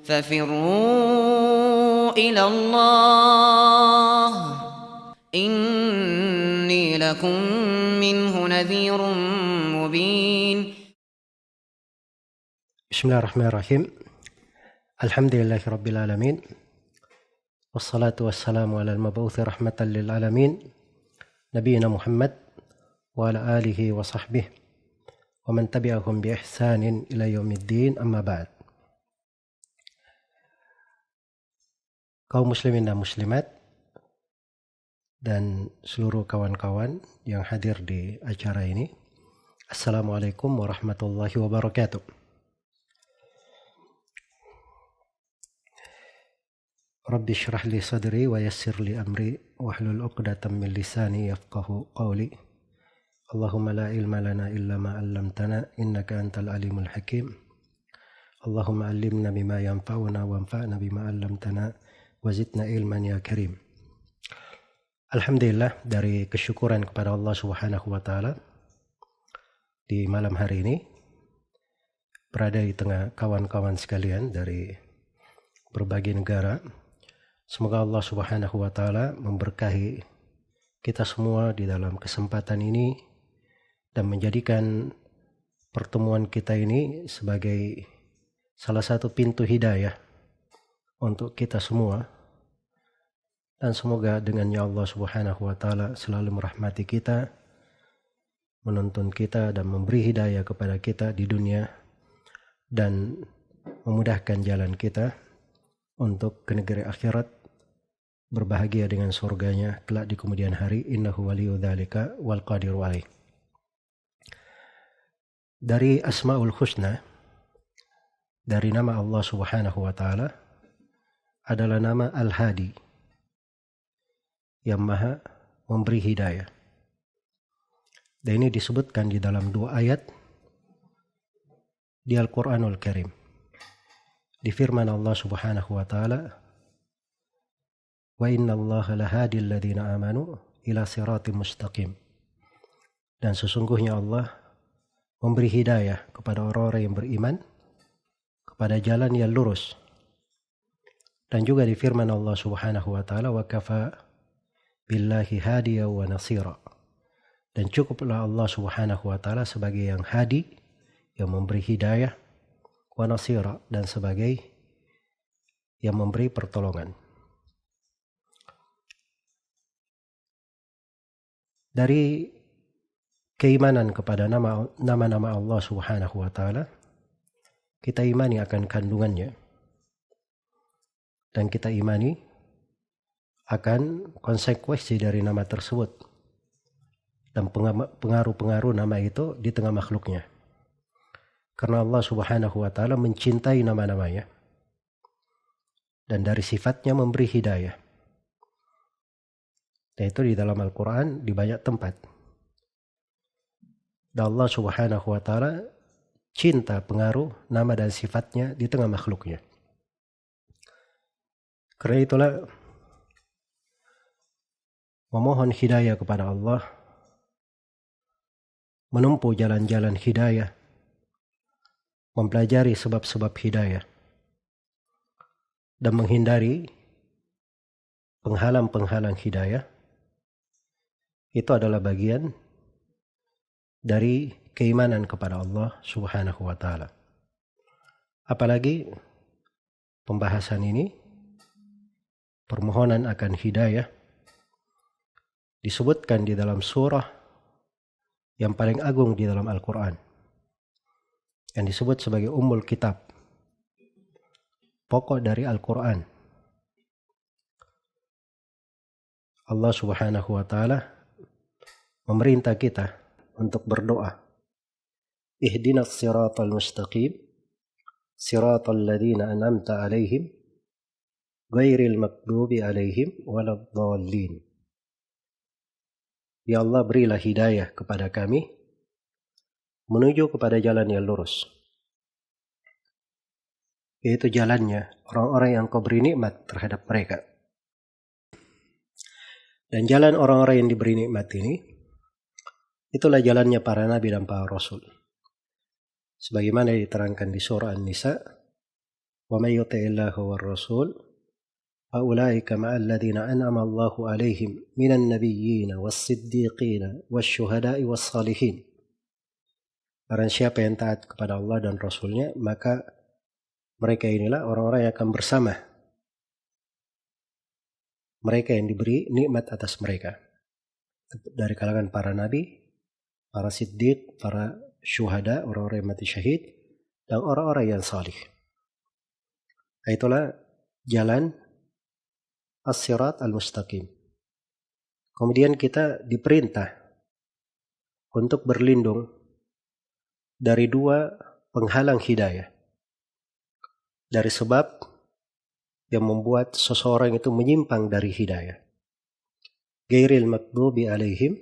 ففروا إلى الله إني لكم منه نذير مبين. Bismillahirrahmanirrahim. Alhamdulillahirabbil alamin. Wassalatu wassalamu ala al-mab'uts rahmatan lil alamin. Nabiyina Muhammad wa ala alihi wa sahbihi wa man tabi'ahum bi ihsanin ila yaumiddin, amma ba'd. Kaum muslimin dan muslimat dan seluruh kawan-kawan yang hadir di acara ini, Assalamualaikum warahmatullahi wabarakatuh. Rabbi syrah li sadri wa yassir li amri wahlul 'uqdatam min lisani yafqahu qawli. Allahumma la ilma lana illa ma 'allamtana innaka antal alimul hakim. Allahumma 'allimna bima yanfa'una wanfa'na bima 'allamtana wa zidna ilman ya karim. Alhamdulillah, dari kesyukuran kepada Allah Subhanahu wa taala, di malam hari ini berada di tengah kawan-kawan sekalian dari berbagai negara. Semoga Allah Subhanahu wa taala memberkahi kita semua di dalam kesempatan ini dan menjadikan pertemuan kita ini sebagai salah satu pintu hidayah untuk kita semua, dan semoga dengannya Allah Subhanahu wa taala selalu merahmati kita, menuntun kita dan memberi hidayah kepada kita di dunia dan memudahkan jalan kita untuk ke negeri akhirat, berbahagia dengan surganya kelak di kemudian hari. Innahu waliyu dzalika wal qadiru alaih. Dari Asmaul Husna, dari nama Allah Subhanahu wa taala adalah nama Al-Hadi, yang maha memberi hidayah. Dan ini disebutkan di dalam 2 ayat di Al-Quranul Karim. Di firman Allah Subhanahu wa taala, wa inna allaha lahadil ladzina amanu ila siratim mustaqim. Dan sesungguhnya Allah memberi hidayah kepada orang-orang yang beriman kepada jalan yang lurus. Dan juga di firman Allah Subhanahu wa taala, wa kafa billahi hadiya wa nasira. Dan cukuplah Allah Subhanahu wa taala sebagai yang hadi, yang memberi hidayah, wa nasira, dan sebagai yang memberi pertolongan. Dari keimanan kepada nama-nama Allah Subhanahu wa taala, kita imani akan kandungannya, dan kita imani akan konsekuensi dari nama tersebut dan pengaruh-pengaruh nama itu di tengah makhluknya. Karena Allah Subhanahu wa taala mencintai nama-namanya, dan dari sifatnya memberi hidayah. Dan itu di dalam Al-Quran di banyak tempat. Dan Allah Subhanahu wa taala cinta pengaruh nama dan sifatnya di tengah makhluknya. Karena itulah memohon hidayah kepada Allah, menempuh jalan-jalan hidayah, mempelajari sebab-sebab hidayah, dan menghindari penghalang-penghalang hidayah, itu adalah bagian dari keimanan kepada Allah Subhanahu wa taala. Apalagi pembahasan ini, permohonan akan hidayah, disebutkan di dalam surah yang paling agung di dalam Al-Quran, yang disebut sebagai Ummul Kitab, pokok dari Al-Quran. Allah Subhanahu wa taala memerintah kita untuk berdoa, ihdinas siratal mustaqim siratal ladzina an'amta alaihim ghairil maghdubi alaihim waladdallin. Ya Allah, berilah hidayah kepada kami menuju kepada jalan yang lurus, yaitu jalannya orang-orang yang Kau beri nikmat terhadap mereka. Dan jalan orang-orang yang diberi nikmat ini, itulah jalannya para nabi dan para rasul. Sebagaimana diterangkan di surah An-Nisa, ومن يطع الله والرسول فأولئك مع الذين أنعم الله عليهم من النبيين والصديقين والشهداء والصالحين. Barang siapa yang taat kepada Allah dan Rasulnya, maka mereka inilah orang-orang yang akan bersama mereka yang diberi nikmat atas mereka, dari kalangan para nabi, para siddiq, para syuhada, orang-orang yang mati syahid, dan orang-orang yang salih. Itulah jalan as-sirat al-mustaqim. Kemudian kita diperintah untuk berlindung dari dua penghalang hidayah, dari sebab yang membuat seseorang itu menyimpang dari hidayah. Ghairil maghdubi alaihim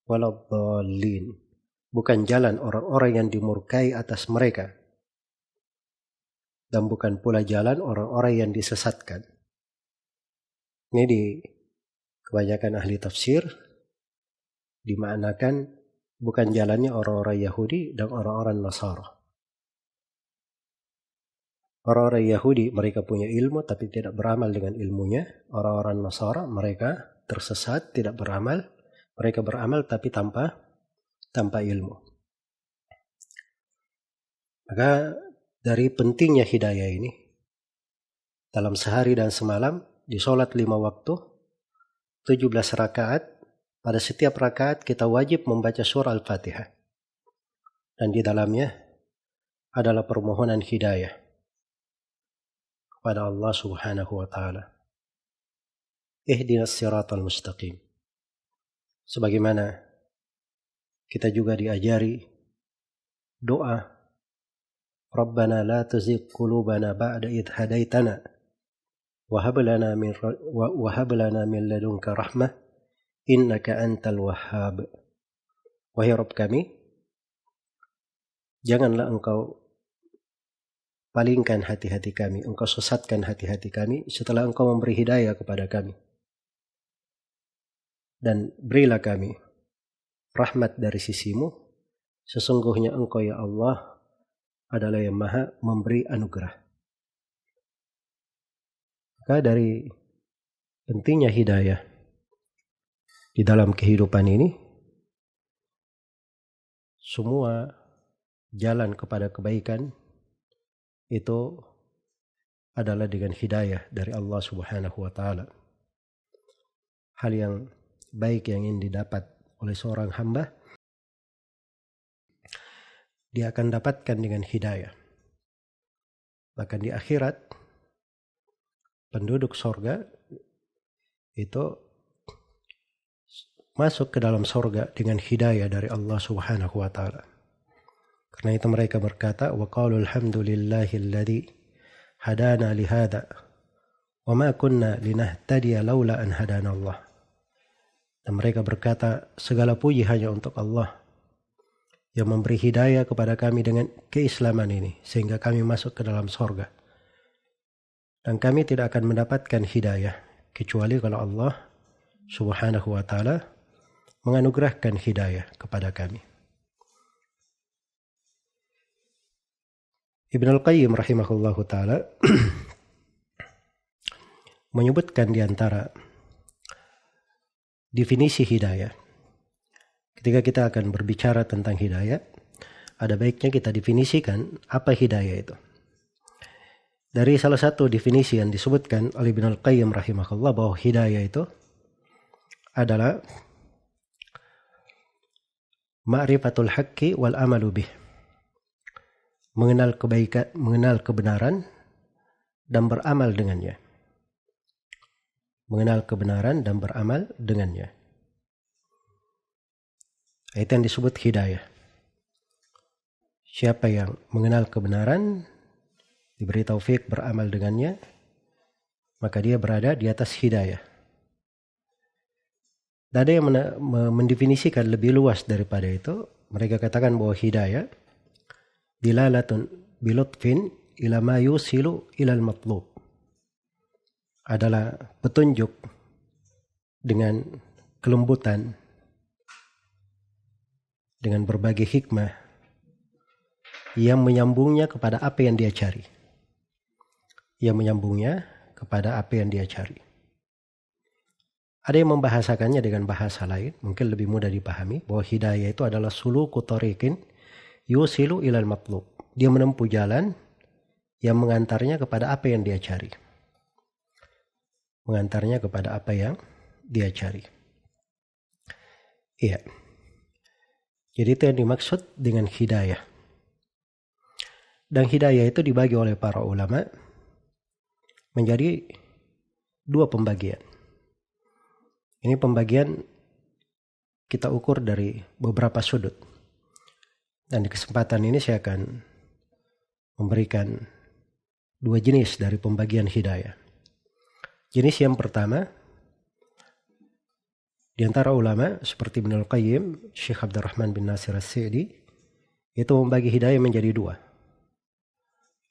waladdallin. Bukan jalan orang-orang yang dimurkai atas mereka, dan bukan pula jalan orang-orang yang disesatkan. Ini di kebanyakan ahli tafsir dimaknakan bukan jalannya orang-orang Yahudi dan orang-orang Nasara. Orang-orang Yahudi mereka punya ilmu tapi tidak beramal dengan ilmunya. Orang-orang Nasara mereka tersesat, tidak beramal. Mereka beramal tapi tanpa ilmu. Maka dari pentingnya hidayah ini, dalam sehari dan semalam di sholat 5 waktu 17 rakaat, pada setiap rakaat kita wajib membaca surah Al-Fatihah, dan di dalamnya adalah permohonan hidayah kepada Allah Subhanahu wa taala. Ihdinas siratal mustaqim. Sebagaimana kita juga diajari doa, Rabbana la tuzigh qulubana ba'da idh hadaitana wa hab lana min ladunka rahmah innaka antal wahhab. Wahai Rabb kami, janganlah engkau palingkan hati-hati kami, engkau sesatkan hati-hati kami setelah engkau memberi hidayah kepada kami. Dan berilah kami rahmat dari sisimu, sesungguhnya engkau ya Allah adalah yang maha memberi anugerah. Maka dari pentingnya hidayah di dalam kehidupan ini, semua jalan kepada kebaikan itu adalah dengan hidayah dari Allah Subhanahu wa taala. Hal yang baik yang ingin didapat oleh seorang hamba, dia akan dapatkan dengan hidayah. Bahkan di akhirat, penduduk sorga itu masuk ke dalam sorga dengan hidayah dari Allah Subhanahu wa taala. Karena itu mereka berkata, wa qalu alhamdulillahilladzi hadana lihada wa ma kunna linahtadiya laula an hadana Allah. Dan mereka berkata, segala puji hanya untuk Allah yang memberi hidayah kepada kami dengan keislaman ini, sehingga kami masuk ke dalam sorga. Dan kami tidak akan mendapatkan hidayah kecuali kalau Allah Subhanahu wa taala menganugerahkan hidayah kepada kami. Ibn Al-Qayyim rahimahullahu ta'ala menyebutkan di antara definisi hidayah. Ketika kita akan berbicara tentang hidayah, ada baiknya kita definisikan apa hidayah itu. Dari salah satu definisi yang disebutkan oleh Ibn Al-Qayyim rahimahullah, bahwa hidayah itu adalah ma'rifatul haqqi wal amalu bih. Mengenal kebaikan, mengenal kebenaran dan beramal dengannya. Mengenal kebenaran dan beramal dengannya. Itu yang disebut hidayah. Siapa yang mengenal kebenaran, diberi taufik beramal dengannya, maka dia berada di atas hidayah. Dan ada yang mendefinisikan lebih luas daripada itu. Mereka katakan bahwa hidayah dilalatun bilutfin ila ma yusilu ilal matlub, adalah petunjuk dengan kelembutan, dengan berbagai hikmah yang menyambungnya kepada apa yang dia cari. yang menyambungnya kepada apa yang dia cari. Ada yang membahasakannya dengan bahasa lain, mungkin lebih mudah dipahami, bahwa hidayah itu adalah suluku tariqin yusilu ilal matlub. Dia menempuh jalan yang mengantarnya kepada apa yang dia cari. Mengantarnya kepada apa yang dia cari. Iya. Jadi itu yang dimaksud dengan hidayah. Dan hidayah itu dibagi oleh para ulama menjadi dua pembagian. Ini pembagian kita ukur dari beberapa sudut. Dan di kesempatan ini saya akan memberikan dua jenis dari pembagian hidayah. Jenis yang pertama, di antara ulama seperti Ibnul Qayyim, Syekh Abdurrahman bin Nasir As-Sa'di, itu membagi hidayah menjadi dua.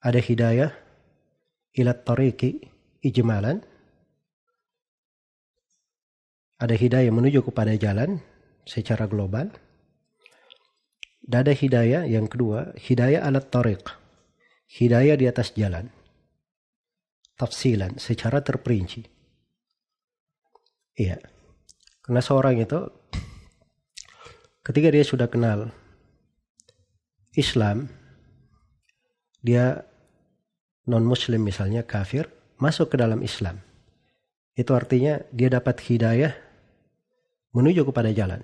Ada hidayah ila tariqi ijmalan. Ada hidayah menuju kepada jalan secara global. Dan ada hidayah yang kedua, hidayah ala tariq. Hidayah di atas jalan. Tafsilan, secara terperinci. Iya. Karena seorang itu ketika dia sudah kenal Islam, dia non-muslim misalnya, kafir, masuk ke dalam Islam. Itu artinya dia dapat hidayah menuju kepada jalan.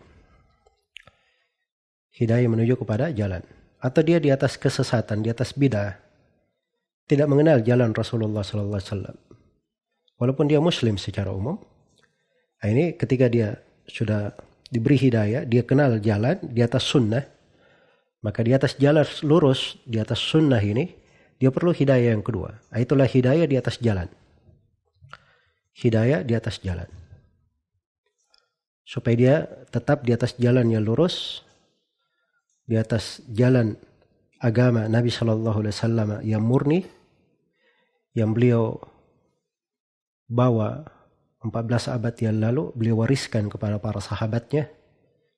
Hidayah menuju kepada jalan. Atau dia di atas kesesatan, di atas bid'ah. Tidak mengenal jalan Rasulullah SAW. Walaupun dia muslim secara umum. Nah ini ketika dia sudah diberi hidayah, dia kenal jalan di atas sunnah. Maka di atas jalan lurus, di atas sunnah ini, dia perlu hidayah yang kedua. Nah, itulah hidayah di atas jalan. Hidayah di atas jalan. Supaya dia tetap di atas jalan yang lurus, di atas jalan agama Nabi SAW yang murni, yang beliau bawa 14 abad yang lalu, beliau wariskan kepada para sahabatnya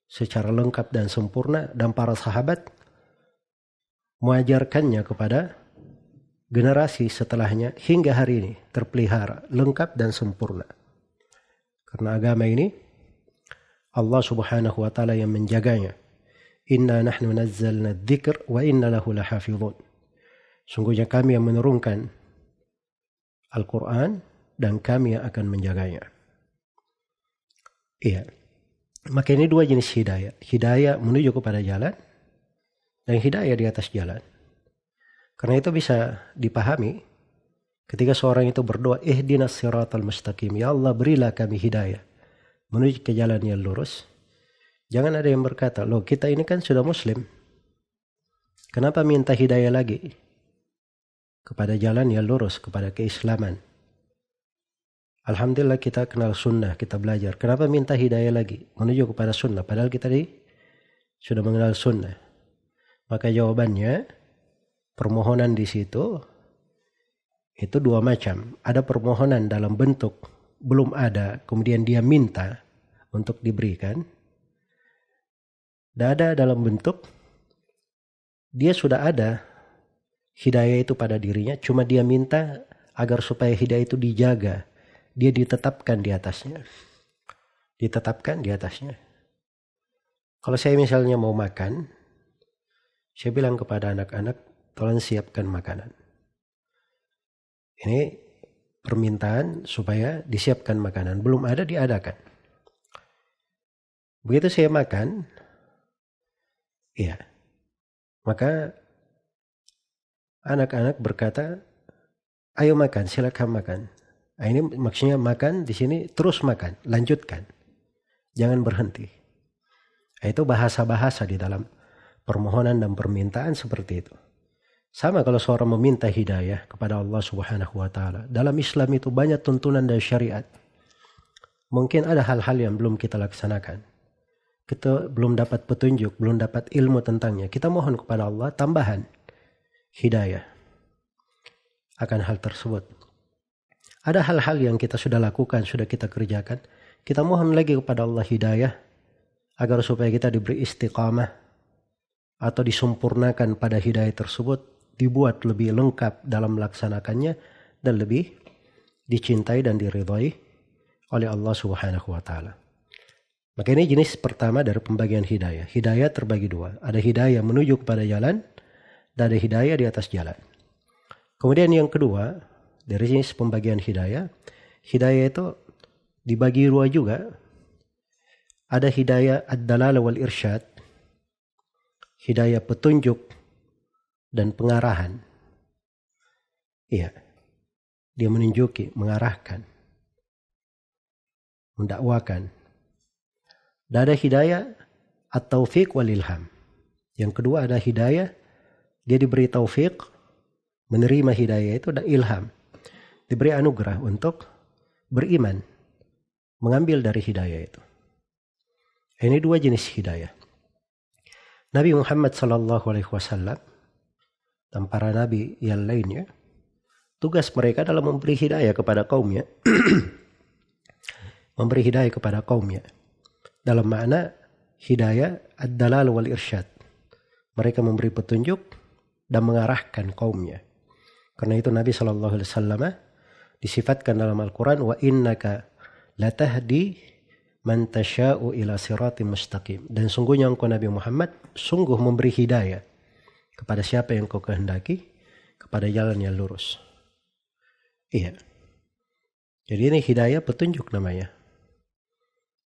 secara lengkap dan sempurna, dan para sahabat mengajarkannya kepada generasi setelahnya hingga hari ini terpelihara lengkap dan sempurna. Karena agama ini Allah Subhanahu wa taala yang menjaganya. Inna nahnu nazzalna dzikr wa inna lahu lahafizun. Sungguhnya kami yang menurunkan Al-Quran dan kami yang akan menjaganya. Iya. Maka ini dua jenis hidayah. Hidayah menuju kepada jalan dan hidayah di atas jalan. Karena itu bisa dipahami ketika seorang itu berdoa, ihdinas siratal mustaqim, ya Allah berilah kami hidayah menuju ke jalan yang lurus. Jangan ada yang berkata, loh kita ini kan sudah muslim, kenapa minta hidayah lagi kepada jalan yang lurus, kepada keislaman? Alhamdulillah kita kenal sunnah, kita belajar. Kenapa minta hidayah lagi menuju kepada sunnah? Padahal kita sudah mengenal sunnah. Maka jawabannya, permohonan di situ itu dua macam. Ada permohonan dalam bentuk belum ada, kemudian dia minta untuk diberikan. Dan ada dalam bentuk dia sudah ada hidayah itu pada dirinya, cuma dia minta agar supaya hidayah itu dijaga. Dia ditetapkan di atasnya. Ditetapkan di atasnya. Kalau saya misalnya mau makan, saya bilang kepada anak-anak, tolong siapkan makanan. Ini permintaan supaya disiapkan makanan. Belum ada, diadakan. Begitu saya makan, ya, maka anak-anak berkata, ayo makan, silakan makan. Nah, ini maksudnya makan di sini terus makan, lanjutkan. Jangan berhenti. Nah, itu bahasa-bahasa di dalam permohonan dan permintaan seperti itu. Sama kalau seorang meminta hidayah kepada Allah Subhanahu wa taala. Dalam Islam itu banyak tuntunan dan syariat. Mungkin ada hal-hal yang belum kita laksanakan. Kita belum dapat petunjuk, belum dapat ilmu tentangnya. Kita mohon kepada Allah tambahan hidayah akan hal tersebut. Ada hal-hal yang kita sudah lakukan, sudah kita kerjakan. Kita mohon lagi kepada Allah hidayah agar supaya kita diberi istiqamah atau disempurnakan pada hidayah tersebut, dibuat lebih lengkap dalam melaksanakannya dan lebih dicintai dan diridhai oleh Allah Subhanahu wa taala. Maka ini jenis pertama dari pembagian hidayah. Hidayah terbagi dua. Ada hidayah menuju kepada jalan dan ada hidayah di atas jalan. Kemudian yang kedua dari jenis pembagian hidayah, hidayah itu dibagi dua juga. Ada hidayah ad-dalalah wal irsyad, hidayah petunjuk dan pengarahan. Iya, dia menunjuki, mengarahkan, mendakwakan. Dan ada hidayah at-taufiq wal ilham. Yang kedua ada hidayah, dia diberi taufik, menerima hidayah itu, dan ilham, diberi anugerah untuk beriman, mengambil dari hidayah itu. Ini dua jenis hidayah. Nabi Muhammad SAW dan para nabi yang lainnya, tugas mereka adalah memberi hidayah kepada kaumnya. Memberi hidayah kepada kaumnya. Dalam makna hidayah ad-dalal wal irsyad. Mereka memberi petunjuk dan mengarahkan kaumnya. Karena itu Nabi SAW disifatkan dalam Al-Quran, wa innaka latahdi man tasha'u ila siratim mustaqim. Dan sungguhnya engkau Nabi Muhammad sungguh memberi hidayah kepada siapa yang kau kehendaki kepada jalan yang lurus. Iya. Jadi ini hidayah petunjuk namanya.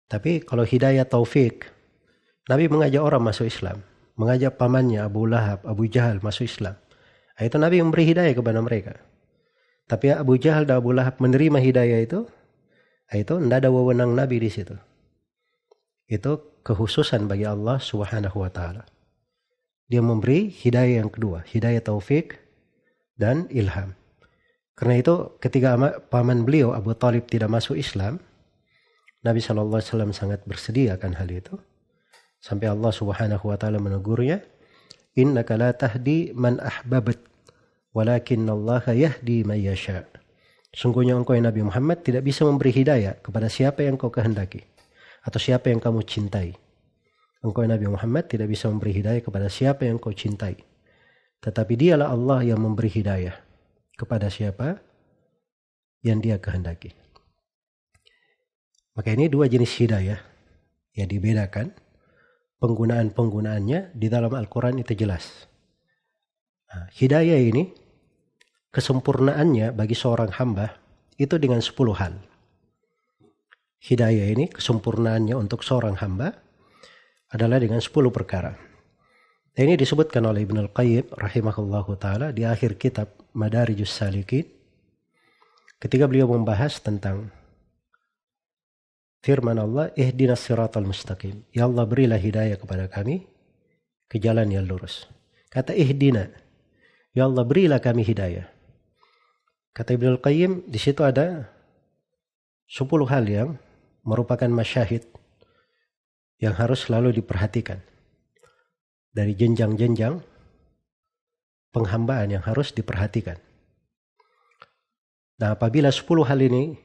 Tapi kalau hidayah taufik, Nabi mengajak orang masuk Islam, mengajak pamannya Abu Lahab, Abu Jahal masuk Islam. Itu Nabi memberi hidayah kepada mereka. Tapi Abu Jahal dan Abu Lahab menerima hidayah itu tidak ada wewenang Nabi di situ. Itu kekhususan bagi Allah Subhanahu wa taala. Dia memberi hidayah yang kedua, hidayah taufik dan ilham. Karena itu ketika paman beliau Abu Talib tidak masuk Islam, Nabi SAW sangat bersedih akan hal itu. Sampai Allah Subhanahu wa taala menegurnya, innaka la tahdi man ahbabat walakinnallaha yahdi man yasha. Sungguhnya engkau Nabi Muhammad tidak bisa memberi hidayah kepada siapa yang kau kehendaki atau siapa yang kamu cintai. Engkau Nabi Muhammad tidak bisa memberi hidayah kepada siapa yang kau cintai. Tetapi dialah Allah yang memberi hidayah kepada siapa yang dia kehendaki. Maka ini dua jenis hidayah yang dibedakan. Penggunaannya di dalam Al-Quran itu jelas. Nah, hidayah ini kesempurnaannya bagi seorang hamba itu dengan 10 hal. Hidayah ini kesempurnaannya untuk seorang hamba adalah dengan 10 perkara. Ini disebutkan oleh Ibnu Al-Qayyim rahimahullahu ta'ala di akhir kitab Madarijus Salikin ketika beliau membahas tentang firman Allah, ihdinas siratal mustaqim. Ya Allah, berilah hidayah kepada kami ke jalan yang lurus. Kata ihdina, ya Allah, berilah kami hidayah. Kata Ibnu Al-Qayyim, di situ ada 10 hal yang merupakan masyahid yang harus selalu diperhatikan. Dari jenjang-jenjang penghambaan yang harus diperhatikan. Nah, apabila 10 hal ini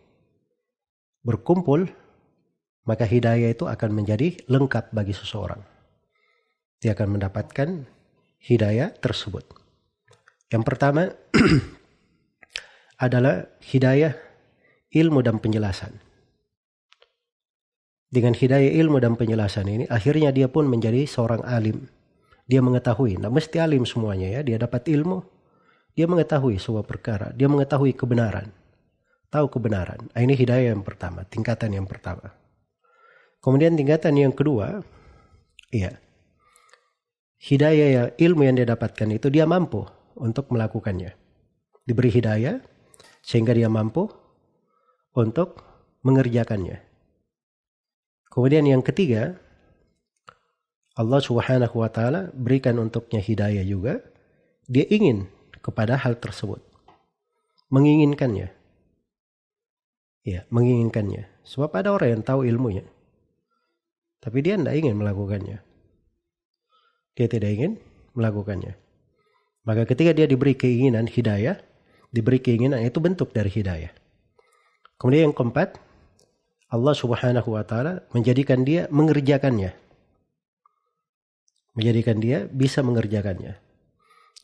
berkumpul, maka hidayah itu akan menjadi lengkap bagi seseorang. Dia akan mendapatkan hidayah tersebut. Yang pertama adalah hidayah ilmu dan penjelasan. Dengan hidayah ilmu dan penjelasan ini, akhirnya dia pun menjadi seorang alim. Dia mengetahui, nah mesti alim semuanya ya. Dia dapat ilmu, dia mengetahui sebuah perkara, dia mengetahui kebenaran. Tahu kebenaran. Ini hidayah yang pertama, tingkatan yang pertama. Kemudian tingkatan yang kedua, hidayah ya, ilmu yang dia dapatkan itu dia mampu untuk melakukannya. Diberi hidayah sehingga dia mampu untuk mengerjakannya. Kemudian yang ketiga, Allah Subhanahu wa taala berikan untuknya hidayah juga. Dia ingin kepada hal tersebut. Menginginkannya. Ya, menginginkannya. Sebab ada orang yang tahu ilmunya, tapi dia tidak ingin melakukannya. Dia tidak ingin melakukannya. Maka ketika dia diberi keinginan hidayah, diberi keinginan, itu bentuk dari hidayah. Kemudian yang keempat, Allah Subhanahu wa taala menjadikan dia mengerjakannya. Menjadikan dia bisa mengerjakannya.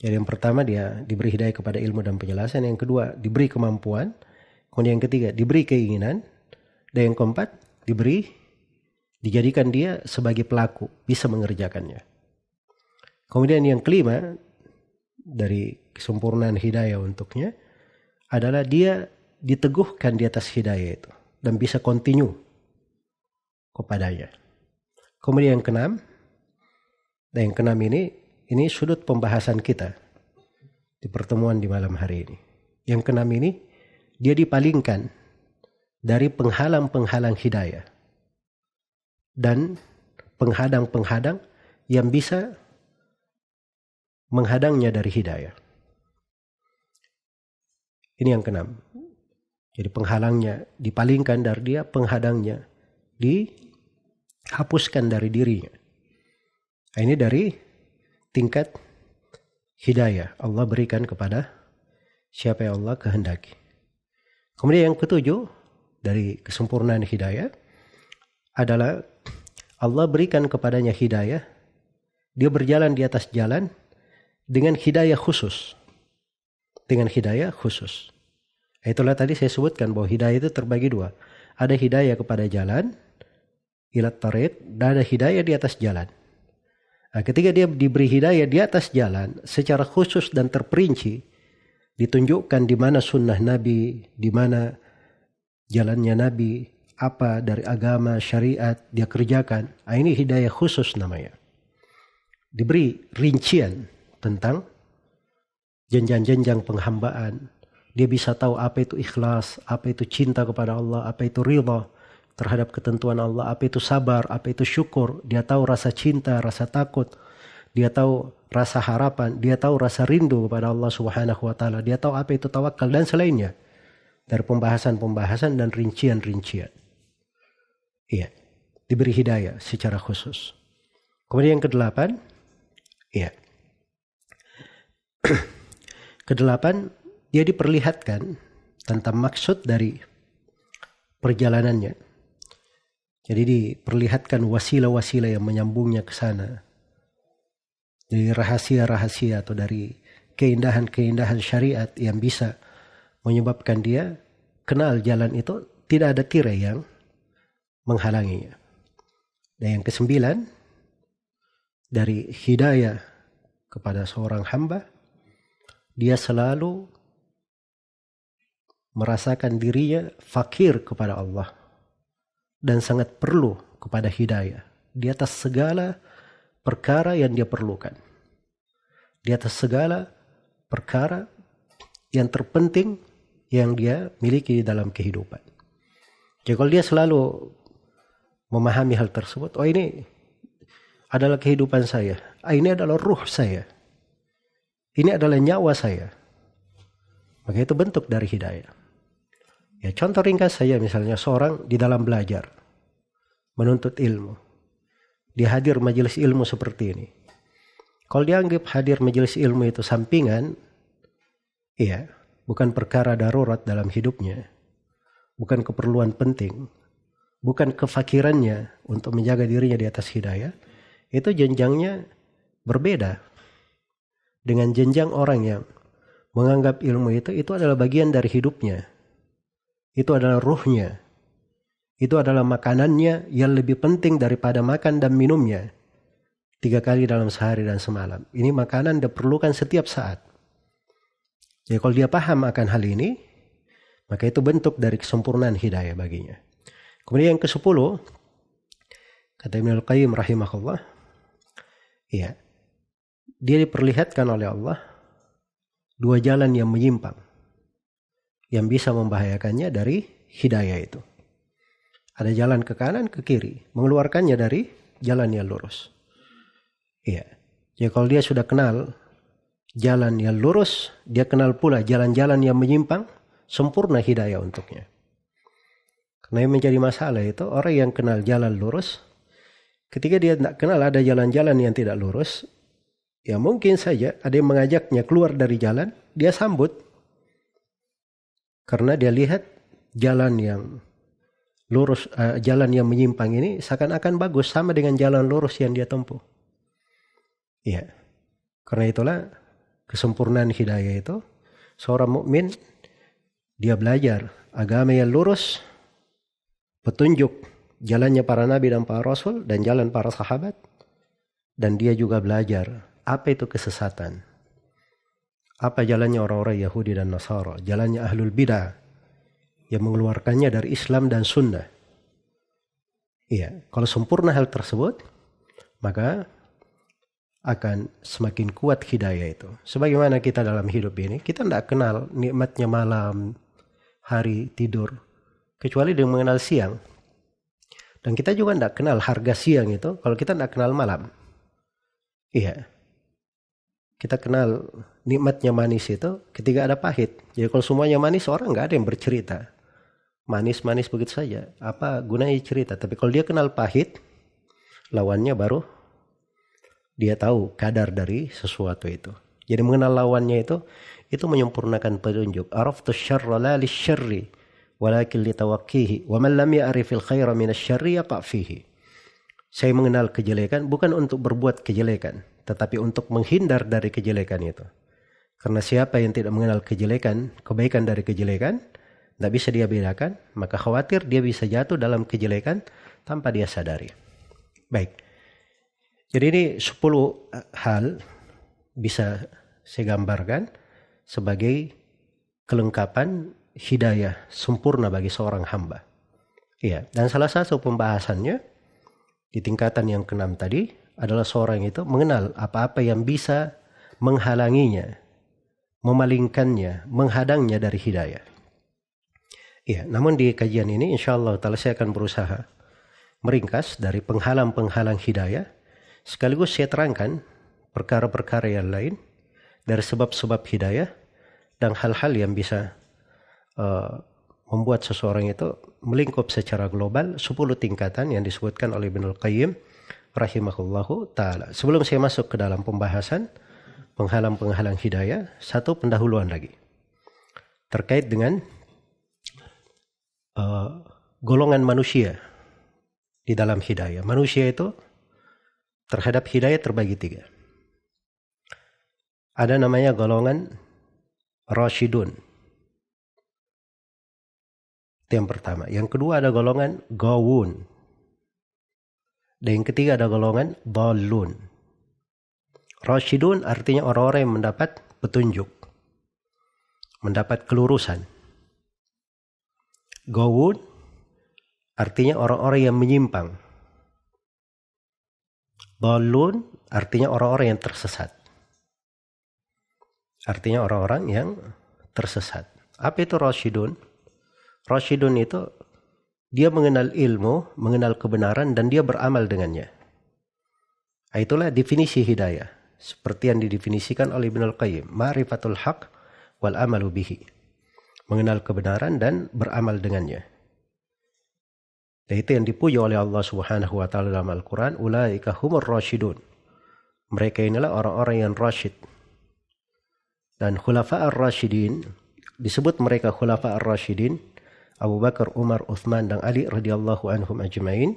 Jadi yang pertama dia diberi hidayah kepada ilmu dan penjelasan, yang kedua diberi kemampuan, kemudian yang ketiga diberi keinginan, dan yang keempat dijadikan dia sebagai pelaku, bisa mengerjakannya. Kemudian yang kelima dari kesempurnaan hidayah untuknya adalah dia diteguhkan di atas hidayah itu dan bisa continue kepadanya. Kemudian yang keenam, dan yang keenam ini sudut pembahasan kita di pertemuan di malam hari ini. Yang keenam ini, dia dipalingkan dari penghalang-penghalang hidayah dan penghadang-penghadang yang bisa menghadangnya dari hidayah. Ini yang keenam. Jadi penghalangnya dipalingkan dari dia, penghadangnya dihapuskan dari dirinya. Nah, ini dari tingkat hidayah Allah berikan kepada siapa yang Allah kehendaki. Kemudian yang ketujuh dari kesempurnaan hidayah adalah Allah berikan kepadanya hidayah. Dia berjalan di atas jalan dengan hidayah khusus. Dengan hidayah khusus. Itulah tadi saya sebutkan bahwa hidayah itu terbagi dua. Ada hidayah kepada jalan, ilat tariq, dan ada hidayah di atas jalan. Nah, ketika dia diberi hidayah di atas jalan secara khusus dan terperinci, ditunjukkan di mana sunnah Nabi, di mana jalannya Nabi, apa dari agama, syariat dia kerjakan. Nah, ini hidayah khusus namanya. Diberi rincian tentang jenjang-jenjang penghambaan. Dia bisa tahu apa itu ikhlas, apa itu cinta kepada Allah, apa itu ridha terhadap ketentuan Allah, apa itu sabar, apa itu syukur. Dia tahu rasa cinta, rasa takut. Dia tahu rasa harapan, dia tahu rasa rindu kepada Allah Subhanahu wa taala. Dia tahu apa itu tawakal dan selainnya. Dari pembahasan-pembahasan dan rincian-rincian. Iya, diberi hidayah secara khusus. Kemudian yang kedelapan, iya. Kedelapan, dia diperlihatkan tentang maksud dari perjalanannya. Jadi diperlihatkan wasilah-wasilah yang menyambungnya ke sana. Dari rahasia-rahasia atau dari keindahan-keindahan syariat yang bisa menyebabkan dia kenal jalan itu, tidak ada tirai yang menghalanginya. Dan yang kesembilan, dari hidayah kepada seorang hamba, dia selalu merasakan dirinya fakir kepada Allah dan sangat perlu kepada hidayah di atas segala perkara yang dia perlukan, di atas segala perkara yang terpenting yang dia miliki dalam kehidupan. Jadi kalau dia selalu memahami hal tersebut, oh ini adalah kehidupan saya, ini adalah ruh saya, ini adalah nyawa saya, maka itu bentuk dari hidayah. Ya, contoh ringkas saja, misalnya seorang di dalam belajar, menuntut ilmu. Dia hadir majelis ilmu seperti ini. Kalau dianggap hadir majelis ilmu itu sampingan, iya, bukan perkara darurat dalam hidupnya, bukan keperluan penting, bukan kefakirannya untuk menjaga dirinya di atas hidayah, itu jenjangnya berbeda dengan jenjang orang yang menganggap ilmu itu adalah bagian dari hidupnya. Itu adalah ruhnya. Itu adalah makanannya yang lebih penting daripada makan dan minumnya 3 kali dalam sehari dan semalam. Ini makanan diperlukan setiap saat. Jadi kalau dia paham akan hal ini, maka itu bentuk dari kesempurnaan hidayah baginya. Kemudian yang ke-10, kata Ibnu Al-Qayyim rahimahullah, ya, dia diperlihatkan oleh Allah 2 jalan yang menyimpang, yang bisa membahayakannya dari hidayah itu. Ada jalan ke kanan, ke kiri, mengeluarkannya dari jalan yang lurus. Iya. Jadi kalau dia sudah kenal jalan yang lurus, dia kenal pula jalan-jalan yang menyimpang, sempurna hidayah untuknya. Karena yang menjadi masalah itu orang yang kenal jalan lurus, ketika dia tidak kenal ada jalan-jalan yang tidak lurus, ya mungkin saja ada yang mengajaknya keluar dari jalan, dia sambut. Karena dia lihat jalan yang lurus, jalan yang menyimpang ini seakan-akan bagus sama dengan jalan lurus yang dia tempuh. Iya. Karena itulah kesempurnaan hidayah itu, seorang mukmin dia belajar agama yang lurus, petunjuk jalannya para nabi dan para rasul dan jalan para sahabat, dan dia juga belajar apa itu kesesatan, apa jalannya orang-orang Yahudi dan Nasara, jalannya ahlul bidah yang mengeluarkannya dari Islam dan Sunnah. Iya, kalau sempurna hal tersebut, maka akan semakin kuat hidayah itu. Sebagaimana kita dalam hidup ini, kita tidak kenal nikmatnya malam, hari, tidur, kecuali dengan mengenal siang. Dan kita juga tidak kenal harga siang itu kalau kita tidak kenal malam. Iya. Kita kenal nikmatnya manis itu ketika ada pahit. Jadi kalau semuanya manis, orang nggak ada yang bercerita. Manis-manis begitu saja. Apa gunanya cerita? Tapi kalau dia kenal pahit, lawannya baru dia tahu kadar dari sesuatu itu. Jadi mengenal lawannya itu menyempurnakan petunjuk. Araftu syarra la lisyarri walakin litawaqqihi wa man lam ya'rifil khaira minasyarri yaqa' fihi. Saya mengenal kejelekan bukan untuk berbuat kejelekan, tetapi untuk menghindar dari kejelekan itu. Karena siapa yang tidak mengenal kejelekan, kebaikan dari kejelekan, tidak bisa dia bedakan, maka khawatir dia bisa jatuh dalam kejelekan tanpa dia sadari. Baik. Jadi ini 10 hal bisa saya gambarkan sebagai kelengkapan hidayah sempurna bagi seorang hamba. Iya, dan salah satu pembahasannya di tingkatan yang ke-6 tadi adalah seorang itu mengenal apa-apa yang bisa menghalanginya, memalingkannya, menghadangnya dari hidayah. Iya, namun di kajian ini insyaallah ta'ala saya akan berusaha meringkas dari penghalang-penghalang hidayah, sekaligus saya terangkan perkara-perkara yang lain dari sebab-sebab hidayah dan hal-hal yang bisa membuat seseorang itu melingkup secara global 10 tingkatan yang disebutkan oleh Ibnul Qayyim rahimahullahu ta'ala. Sebelum saya masuk ke dalam pembahasan penghalang-penghalang hidayah, satu pendahuluan lagi terkait dengan golongan manusia di dalam hidayah. Manusia itu terhadap hidayah terbagi 3. Ada namanya golongan Rasyidun. Itu yang pertama. Yang kedua ada golongan Gawun. Dan yang ketiga ada golongan Dhalun. Rasyidun artinya orang-orang yang mendapat petunjuk, mendapat kelurusan. Gawun artinya orang-orang yang menyimpang. Dhalun artinya orang-orang yang tersesat. Artinya orang-orang yang tersesat. Apa itu Rasyidun? Rasyidun itu dia mengenal ilmu, mengenal kebenaran, dan dia beramal dengannya. Itulah definisi hidayah. Seperti yang didefinisikan oleh Ibnul Qayyim. Ma'rifatul haq wal amalu bihi. Mengenal kebenaran dan beramal dengannya. Dan itu yang dipuji oleh Allah Subhanahu wa taala dalam Al-Qur'an, ulaika humur rasyidun. Mereka inilah orang-orang yang rasyid. Dan khulafa'ar rasyidin, disebut mereka khulafa'ar rasyidin, Abu Bakar, Umar, Uthman dan Ali radhiyallahu anhum ajma'in.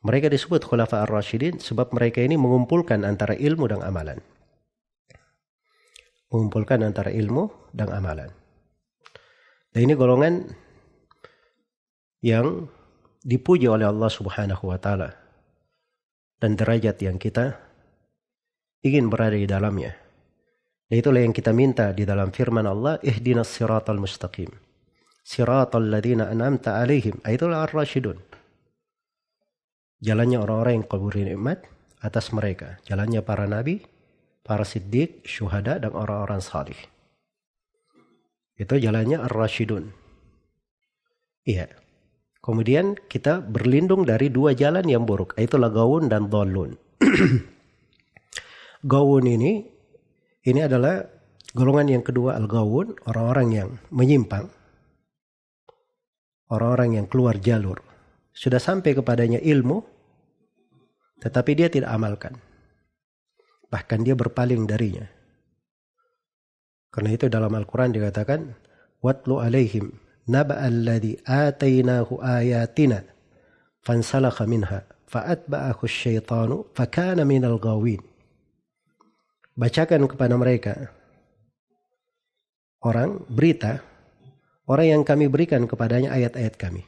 Mereka disebut khulafa'ar rasyidin sebab mereka ini mengumpulkan antara ilmu dan amalan. Mengumpulkan antara ilmu dan amalan. Dan ini golongan yang dipuji oleh Allah Subhanahu wa taala dan derajat yang kita ingin berada di dalamnya. Dan itulah yang kita minta di dalam firman Allah, ihdinas siratal mustaqim. Siratal ladzina an'amta 'alaihim. Itulah ar-rasyidun. Jalannya orang-orang yang kau beri nikmat atas mereka. Jalannya para nabi, para siddiq, syuhada dan orang-orang salih. Itu jalannya ar-rasyidun. Iya. Kemudian kita berlindung dari 2 jalan yang buruk. Itulah gawun dan dhalun. Gawun ini adalah golongan yang kedua, al-gawun, orang-orang yang menyimpang. Orang-orang yang keluar jalur. Sudah sampai kepadanya ilmu, tetapi dia tidak amalkan. Bahkan dia berpaling darinya. Karena itu dalam Al-Quran dikatakan, watlu alaihim naba'al ladzi atainahu ayatina fansalakha minha fa'atba'ahu asyaitanu fakana minal ghawin. bacakan kepada mereka berita orang yang kami berikan kepadanya ayat-ayat kami.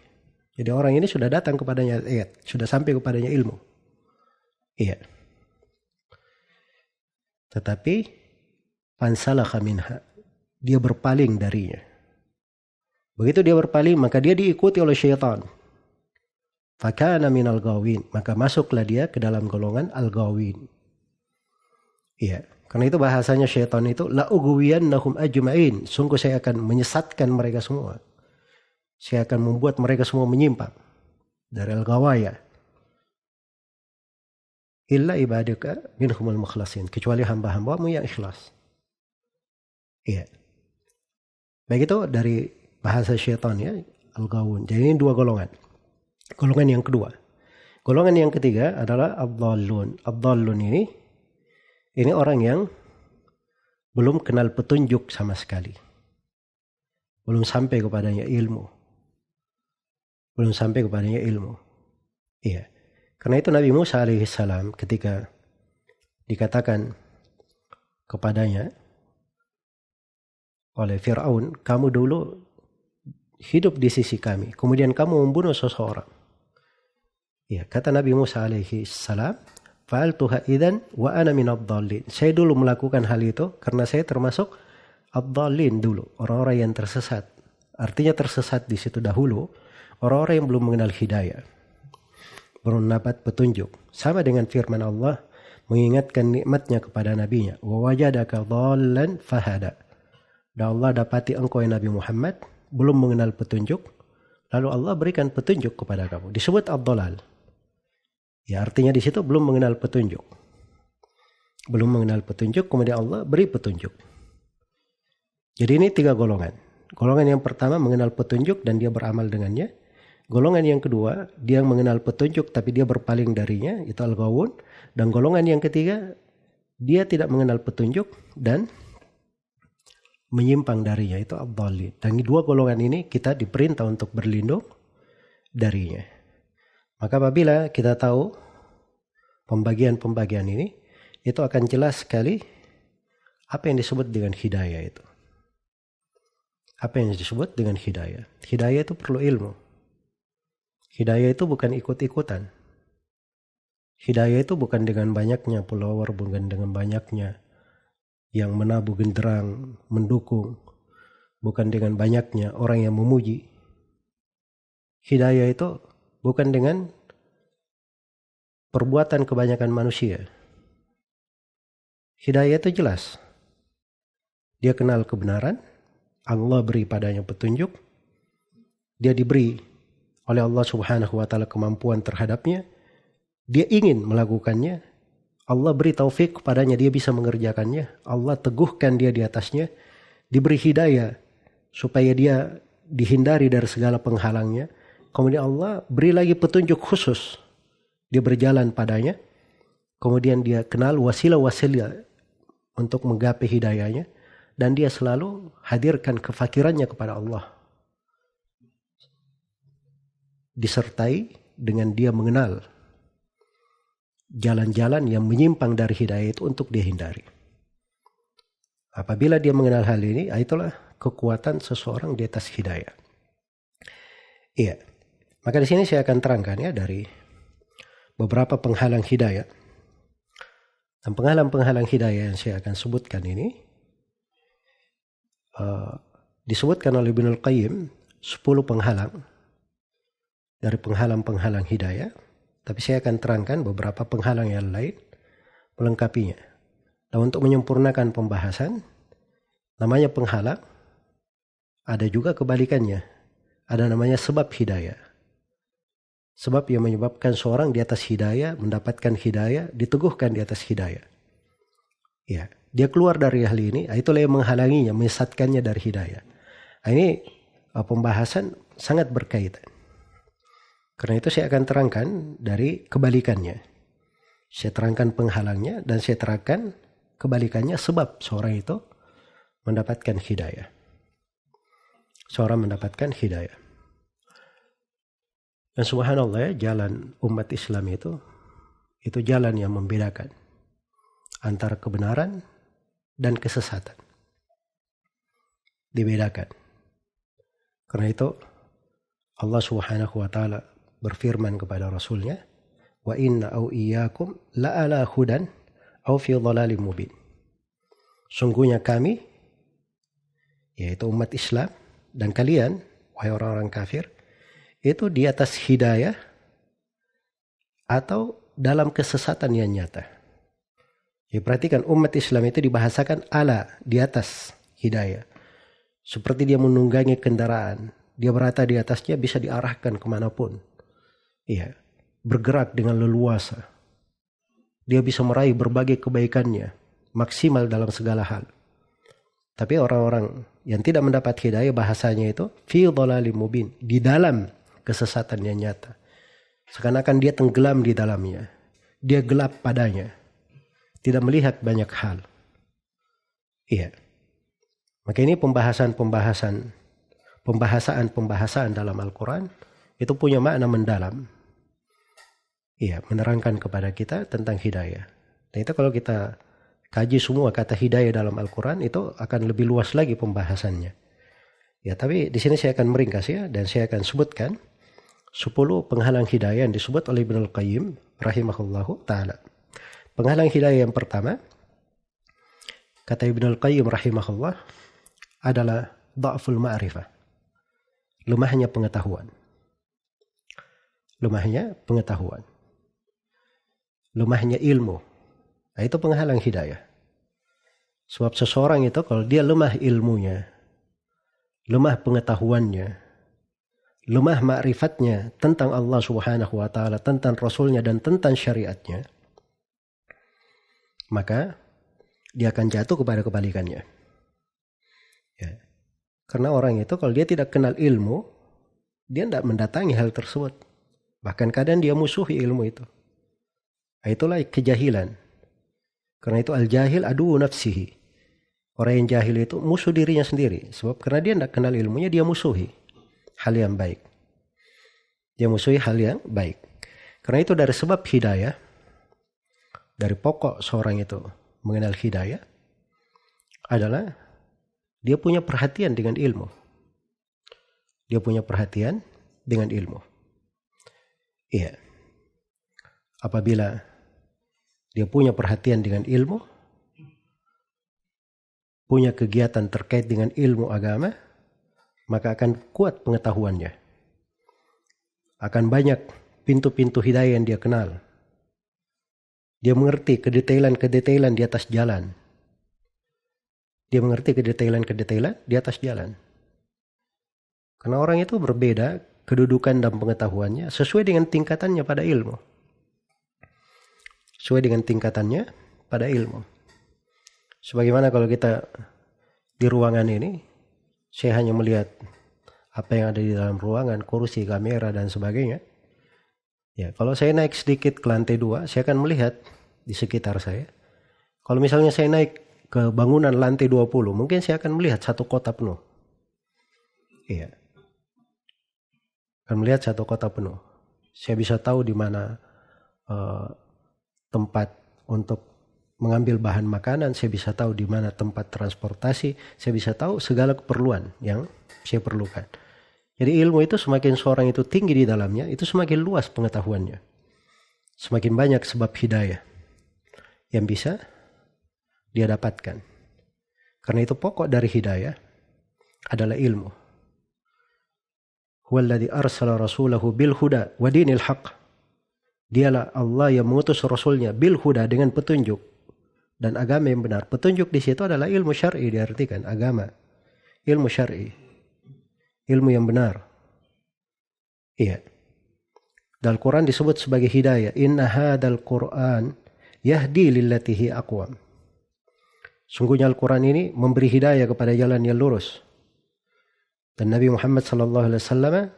Jadi orang ini sudah datang kepadanya ayat, sudah sampai kepadanya ilmu. Iya. Tetapi fansalakha minha, dia berpaling darinya. Begitu dia berpaling, maka dia diikuti oleh syaitan. Fakana minal ghawin, maka masuklah dia ke dalam golongan al-ghawin. Iya, karena itu bahasanya syaitan itu la ughwiyannahum ajma'in, sungguh saya akan menyesatkan mereka semua. Saya akan membuat mereka semua menyimpang dari al-ghawaya. Illa ibadaka minhumul mukhlasin, kecuali hamba-hambamu yang ikhlas. Iya. Baik, itu dari bahasa syaitan ya, al-ghawun. Jadi ini dua golongan. Golongan yang kedua. Golongan yang ketiga adalah ad-dhallun. Ad-dhallun ini orang yang belum kenal petunjuk sama sekali. Belum sampai kepadanya ilmu. Belum sampai kepadanya ilmu. Iya. Karena itu Nabi Musa alaihissalam ketika dikatakan kepadanya oleh Fir'aun, kamu dulu hidup di sisi kami, kemudian kamu membunuh seseorang. Ya, kata Nabi Musa alaihissalam, fa'altuha idzan wa ana minadh-dhallin. Saya dulu melakukan hal itu karena saya termasuk ad-dhallin dulu, orang-orang yang tersesat. Artinya tersesat di situ dahulu, orang-orang yang belum mengenal hidayah, belum dapat petunjuk. Sama dengan firman Allah mengingatkan nikmatnya kepada nabinya, wa wajadaka dhallan fahada. Dan Allah dapati engkau ya Nabi Muhammad belum mengenal petunjuk, lalu Allah berikan petunjuk kepada kamu. Disebut ad-dhalal. Ya, artinya di situ belum mengenal petunjuk. Belum mengenal petunjuk, kemudian Allah beri petunjuk. Jadi ini tiga golongan. Golongan yang pertama mengenal petunjuk dan dia beramal dengannya. Golongan yang kedua, dia mengenal petunjuk tapi dia berpaling darinya, itu al-ghawun. Dan golongan yang ketiga, dia tidak mengenal petunjuk dan menyimpang darinya, itu ad-dhallin. Dan dua golongan ini kita diperintah untuk berlindung darinya. Maka apabila kita tahu pembagian-pembagian ini, itu akan jelas sekali apa yang disebut dengan hidayah itu. Apa yang disebut dengan hidayah? Hidayah itu perlu ilmu. Hidayah itu bukan ikut-ikutan. Hidayah itu bukan dengan banyaknya follower, bukan dengan banyaknya yang menabuh genderang, mendukung. Bukan dengan banyaknya orang yang memuji. Hidayah itu bukan dengan perbuatan kebanyakan manusia. Hidayah itu jelas. Dia kenal kebenaran, Allah beri padanya petunjuk, dia diberi oleh Allah Subhanahu wa taala kemampuan terhadapnya, dia ingin melakukannya, Allah beri taufik kepadanya, dia bisa mengerjakannya, Allah teguhkan dia di atasnya, diberi hidayah supaya dia dihindari dari segala penghalangnya. Kemudian Allah beri lagi petunjuk khusus. Dia berjalan padanya. Kemudian dia kenal wasilah-wasilah untuk menggapai hidayahnya. Dan dia selalu hadirkan kefakirannya kepada Allah. Disertai dengan dia mengenal jalan-jalan yang menyimpang dari hidayah itu untuk dihindari. Apabila dia mengenal hal ini, itulah kekuatan seseorang di atas hidayah. Iya. Maka di sini saya akan terangkan ya dari beberapa penghalang hidayah. Dan penghalang-penghalang hidayah yang saya akan sebutkan ini disebutkan oleh Ibnul Qayyim 10 penghalang dari penghalang-penghalang hidayah. Tapi saya akan terangkan beberapa penghalang yang lain melengkapinya. Dan untuk menyempurnakan pembahasan, namanya penghalang, ada juga kebalikannya. Ada namanya sebab hidayah. Sebab yang menyebabkan seorang di atas hidayah, mendapatkan hidayah, diteguhkan di atas hidayah. Ya, dia keluar dari hal ini, itulah yang menghalanginya, menyesatkannya dari hidayah. Nah, ini pembahasan sangat berkaitan. Karena itu saya akan terangkan dari kebalikannya. Saya terangkan penghalangnya dan saya terangkan kebalikannya sebab seorang itu mendapatkan hidayah. Seorang mendapatkan hidayah. Dan subhanallah ya, jalan umat Islam itu jalan yang membedakan antara kebenaran dan kesesatan. Dibedakan. Karena itu Allah Subhanahu wa taala berfirman kepada Rasulnya, wa inna au iyyakum la ala hudan au fi dhalalim mubin. Sungguhnya kami, yaitu umat Islam, dan kalian, wahai orang-orang kafir, itu di atas hidayah atau dalam kesesatan yang nyata. Ya, perhatikan, umat Islam itu dibahasakan ala, di atas hidayah. Seperti dia menunggangi kendaraan. Dia berada di atasnya, bisa diarahkan kemanapun. Iya, bergerak dengan leluasa. Dia bisa meraih berbagai kebaikannya, maksimal dalam segala hal. Tapi orang-orang yang tidak mendapat hidayah, bahasanya itu fi dhalalim mubin, di dalam kesesatan yang nyata. Seakan-akan dia tenggelam di dalamnya. Dia gelap padanya. Tidak melihat banyak hal. Iya. Maka ini pembahasan dalam Al-Quran itu punya makna mendalam. Iya, menerangkan kepada kita tentang hidayah. Dan itu kalau kita kaji semua kata hidayah dalam Al-Quran, itu akan lebih luas lagi pembahasannya. Ya, tapi di sini saya akan meringkas ya, dan saya akan sebutkan 10 penghalang hidayah yang disebut oleh Ibnul Qayyim rahimahullahu ta'ala. Penghalang hidayah yang pertama, kata Ibnul Qayyim rahimahullah, adalah dha'ful ma'rifah. Lemahnya pengetahuan. Lemahnya pengetahuan. Lemahnya ilmu. Nah, itu penghalang hidayah. Sebab seseorang itu kalau dia lemah ilmunya, lemah pengetahuannya, lemah ma'rifatnya tentang Allah Subhanahu wa taala, tentang Rasulnya dan tentang syariatnya, maka dia akan jatuh kepada kebalikannya. Ya. Karena orang itu kalau dia tidak kenal ilmu, dia tidak mendatangi hal tersebut. Bahkan kadang dia musuhi ilmu itu. Nah, itulah kejahilan. Karena itu al-jahil adu nafsihi. Orang yang jahil itu musuh dirinya sendiri. Sebab karena dia tidak kenal ilmunya, dia musuhi hal yang baik. Dia musuhi hal yang baik. Karena itu dari sebab hidayah, dari pokok seorang itu mengenal hidayah adalah dia punya perhatian dengan ilmu. Dia punya perhatian dengan ilmu. Iya. Apabila dia punya perhatian dengan ilmu, punya kegiatan terkait dengan ilmu agama, maka akan kuat pengetahuannya. Akan banyak pintu-pintu hidayah yang dia kenal. Dia mengerti kedetailan-kedetailan di atas jalan. Dia mengerti kedetailan-kedetailan di atas jalan. Karena orang itu berbeda kedudukan dan pengetahuannya sesuai dengan tingkatannya pada ilmu. Sesuai dengan tingkatannya pada ilmu. Sebagaimana kalau kita di ruangan ini, saya hanya melihat apa yang ada di dalam ruangan, kursi, kamera, dan sebagainya. Ya, kalau saya naik sedikit ke lantai 2, saya akan melihat di sekitar saya. Kalau misalnya saya naik ke bangunan lantai 20, mungkin saya akan melihat satu kota penuh. Iya. Akan melihat satu kota penuh. Saya bisa tahu di mana tempat untuk mengambil bahan makanan, saya bisa tahu di mana tempat transportasi, saya bisa tahu segala keperluan yang saya perlukan. Jadi ilmu itu semakin seorang itu tinggi di dalamnya, itu semakin luas pengetahuannya. Semakin banyak sebab hidayah yang bisa dia dapatkan. Karena itu pokok dari hidayah adalah ilmu. Huwallazi arsala rasulahu bil huda wa dinil haqq. Dialah Allah yang mengutus Rasulnya bil huda, dengan petunjuk dan agama yang benar. Petunjuk di situ adalah ilmu syar'i, diartikan agama. Ilmu syar'i. Ilmu yang benar. Iya. Dalam Quran disebut sebagai hidayah. Inna hadzal Qur'an yahdi lillati hi aqwam. Sungguhnya Al-Quran ini memberi hidayah kepada jalan yang lurus. Dan Nabi Muhammad SAW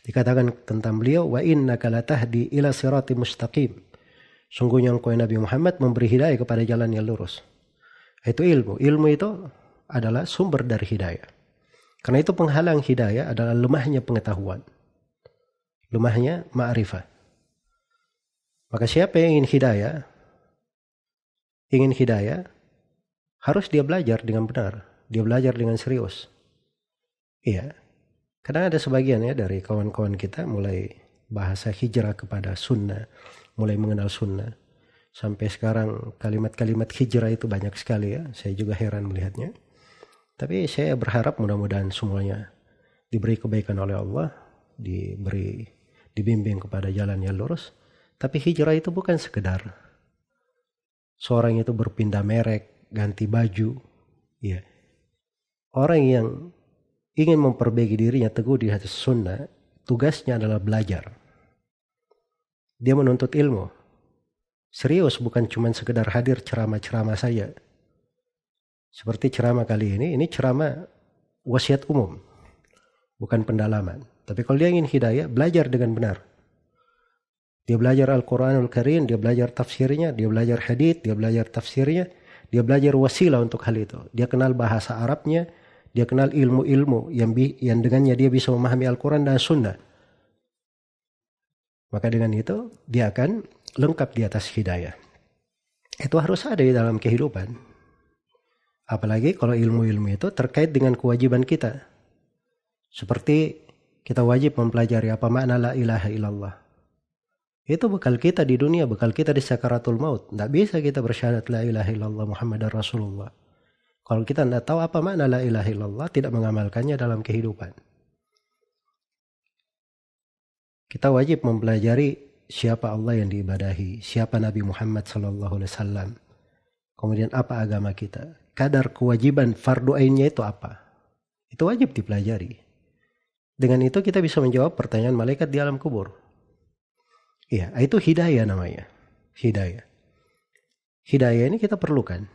dikatakan tentang beliau, wa innaka latahdi ila siratim mustaqim. Sungguhnya engkau Nabi Muhammad memberi hidayah kepada jalan yang lurus. Itu ilmu. Ilmu itu adalah sumber dari hidayah. Karena itu penghalang hidayah adalah lemahnya pengetahuan. Lemahnya ma'rifah. Maka siapa yang ingin hidayah, harus dia belajar dengan benar, dia belajar dengan serius. Iya, kadang ada sebagian ya dari kawan-kawan kita mulai bahasa hijrah kepada sunnah, mulai mengenal sunnah. Sampai sekarang kalimat-kalimat hijrah itu banyak sekali ya, saya juga heran melihatnya. Tapi saya berharap mudah-mudahan semuanya diberi kebaikan oleh Allah, dibimbing kepada jalan yang lurus. Tapi hijrah itu bukan sekedar seorang itu berpindah merek, ganti baju. Ya. Orang yang ingin memperbaiki dirinya teguh di atas sunnah, tugasnya adalah belajar. Dia menuntut ilmu. Serius, bukan cuma sekedar hadir ceramah-ceramah saja. Seperti ceramah kali ini ceramah wasiat umum, bukan pendalaman. Tapi kalau dia ingin hidayah, belajar dengan benar. Dia belajar Al-Quranul Karim, dia belajar tafsirnya, dia belajar hadits, dia belajar tafsirnya, dia belajar wasilah untuk hal itu. Dia kenal bahasa Arabnya, dia kenal ilmu-ilmu yang dengannya dia bisa memahami Al-Quran dan Sunnah. Maka dengan itu dia akan lengkap di atas hidayah. Itu harus ada di dalam kehidupan. Apalagi kalau ilmu-ilmu itu terkait dengan kewajiban kita. Seperti kita wajib mempelajari apa makna la ilaha illallah. Itu bekal kita di dunia, bekal kita di sakaratul maut. Tidak bisa kita bersyahadat la ilaha illallah Muhammadar Rasulullah. Kalau kita tidak tahu apa makna la ilaha illallah, tidak mengamalkannya dalam kehidupan. Kita wajib mempelajari siapa Allah yang diibadahi, siapa Nabi Muhammad SAW. Kemudian apa agama kita, kadar kewajiban fardu ainnya itu apa. Itu wajib dipelajari. Dengan itu kita bisa menjawab pertanyaan malaikat di alam kubur. Iya, itu hidayah namanya. Hidayah. Hidayah ini kita perlukan.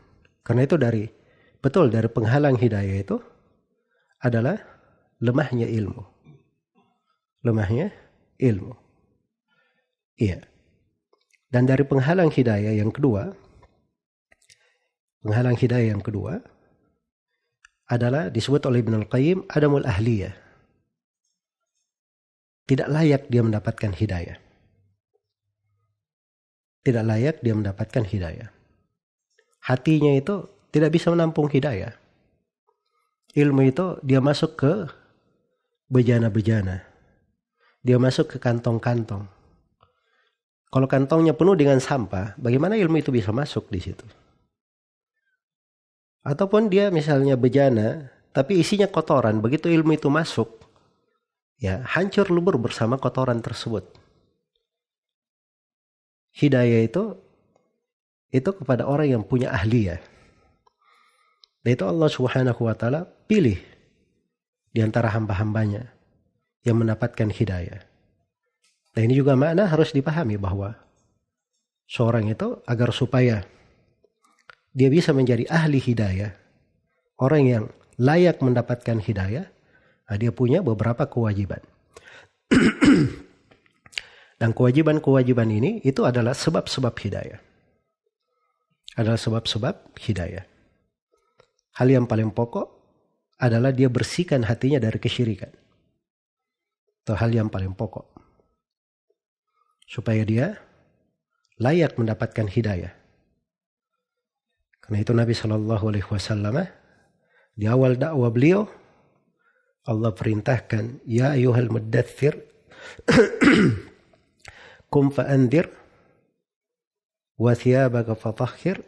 Karena itu dari penghalang hidayah itu adalah lemahnya ilmu. Lemahnya ilmu. Iya. Dan dari penghalang hidayah yang kedua adalah disebut oleh Ibnu Al-Qayyim adamul ahliyah. Tidak layak dia mendapatkan hidayah. Tidak layak dia mendapatkan hidayah. Hatinya itu tidak bisa menampung hidayah. Ilmu itu dia masuk ke bejana-bejana. Dia masuk ke kantong-kantong. Kalau kantongnya penuh dengan sampah, bagaimana ilmu itu bisa masuk di situ? Ataupun dia misalnya bejana, tapi isinya kotoran, begitu ilmu itu masuk, ya hancur lebur bersama kotoran tersebut. Hidayah itu kepada orang yang punya ahliyah. Dan itu Allah Subhanahu wa taala pilih di antara hamba-hambanya yang mendapatkan hidayah. Nah ini juga makna harus dipahami bahwa seorang itu agar supaya dia bisa menjadi ahli hidayah, orang yang layak mendapatkan hidayah, dia punya beberapa kewajiban. Dan kewajiban-kewajiban ini itu adalah sebab-sebab hidayah. Adalah sebab-sebab hidayah. Hal yang paling pokok adalah dia bersihkan hatinya dari kesyirikan. Itu hal yang paling pokok. Supaya dia layak mendapatkan hidayah. Karena itu Nabi SAW di awal dakwah beliau Allah perintahkan, ya ayyuhal muddaththir kum fa'andir wa thiyabaka fatahhir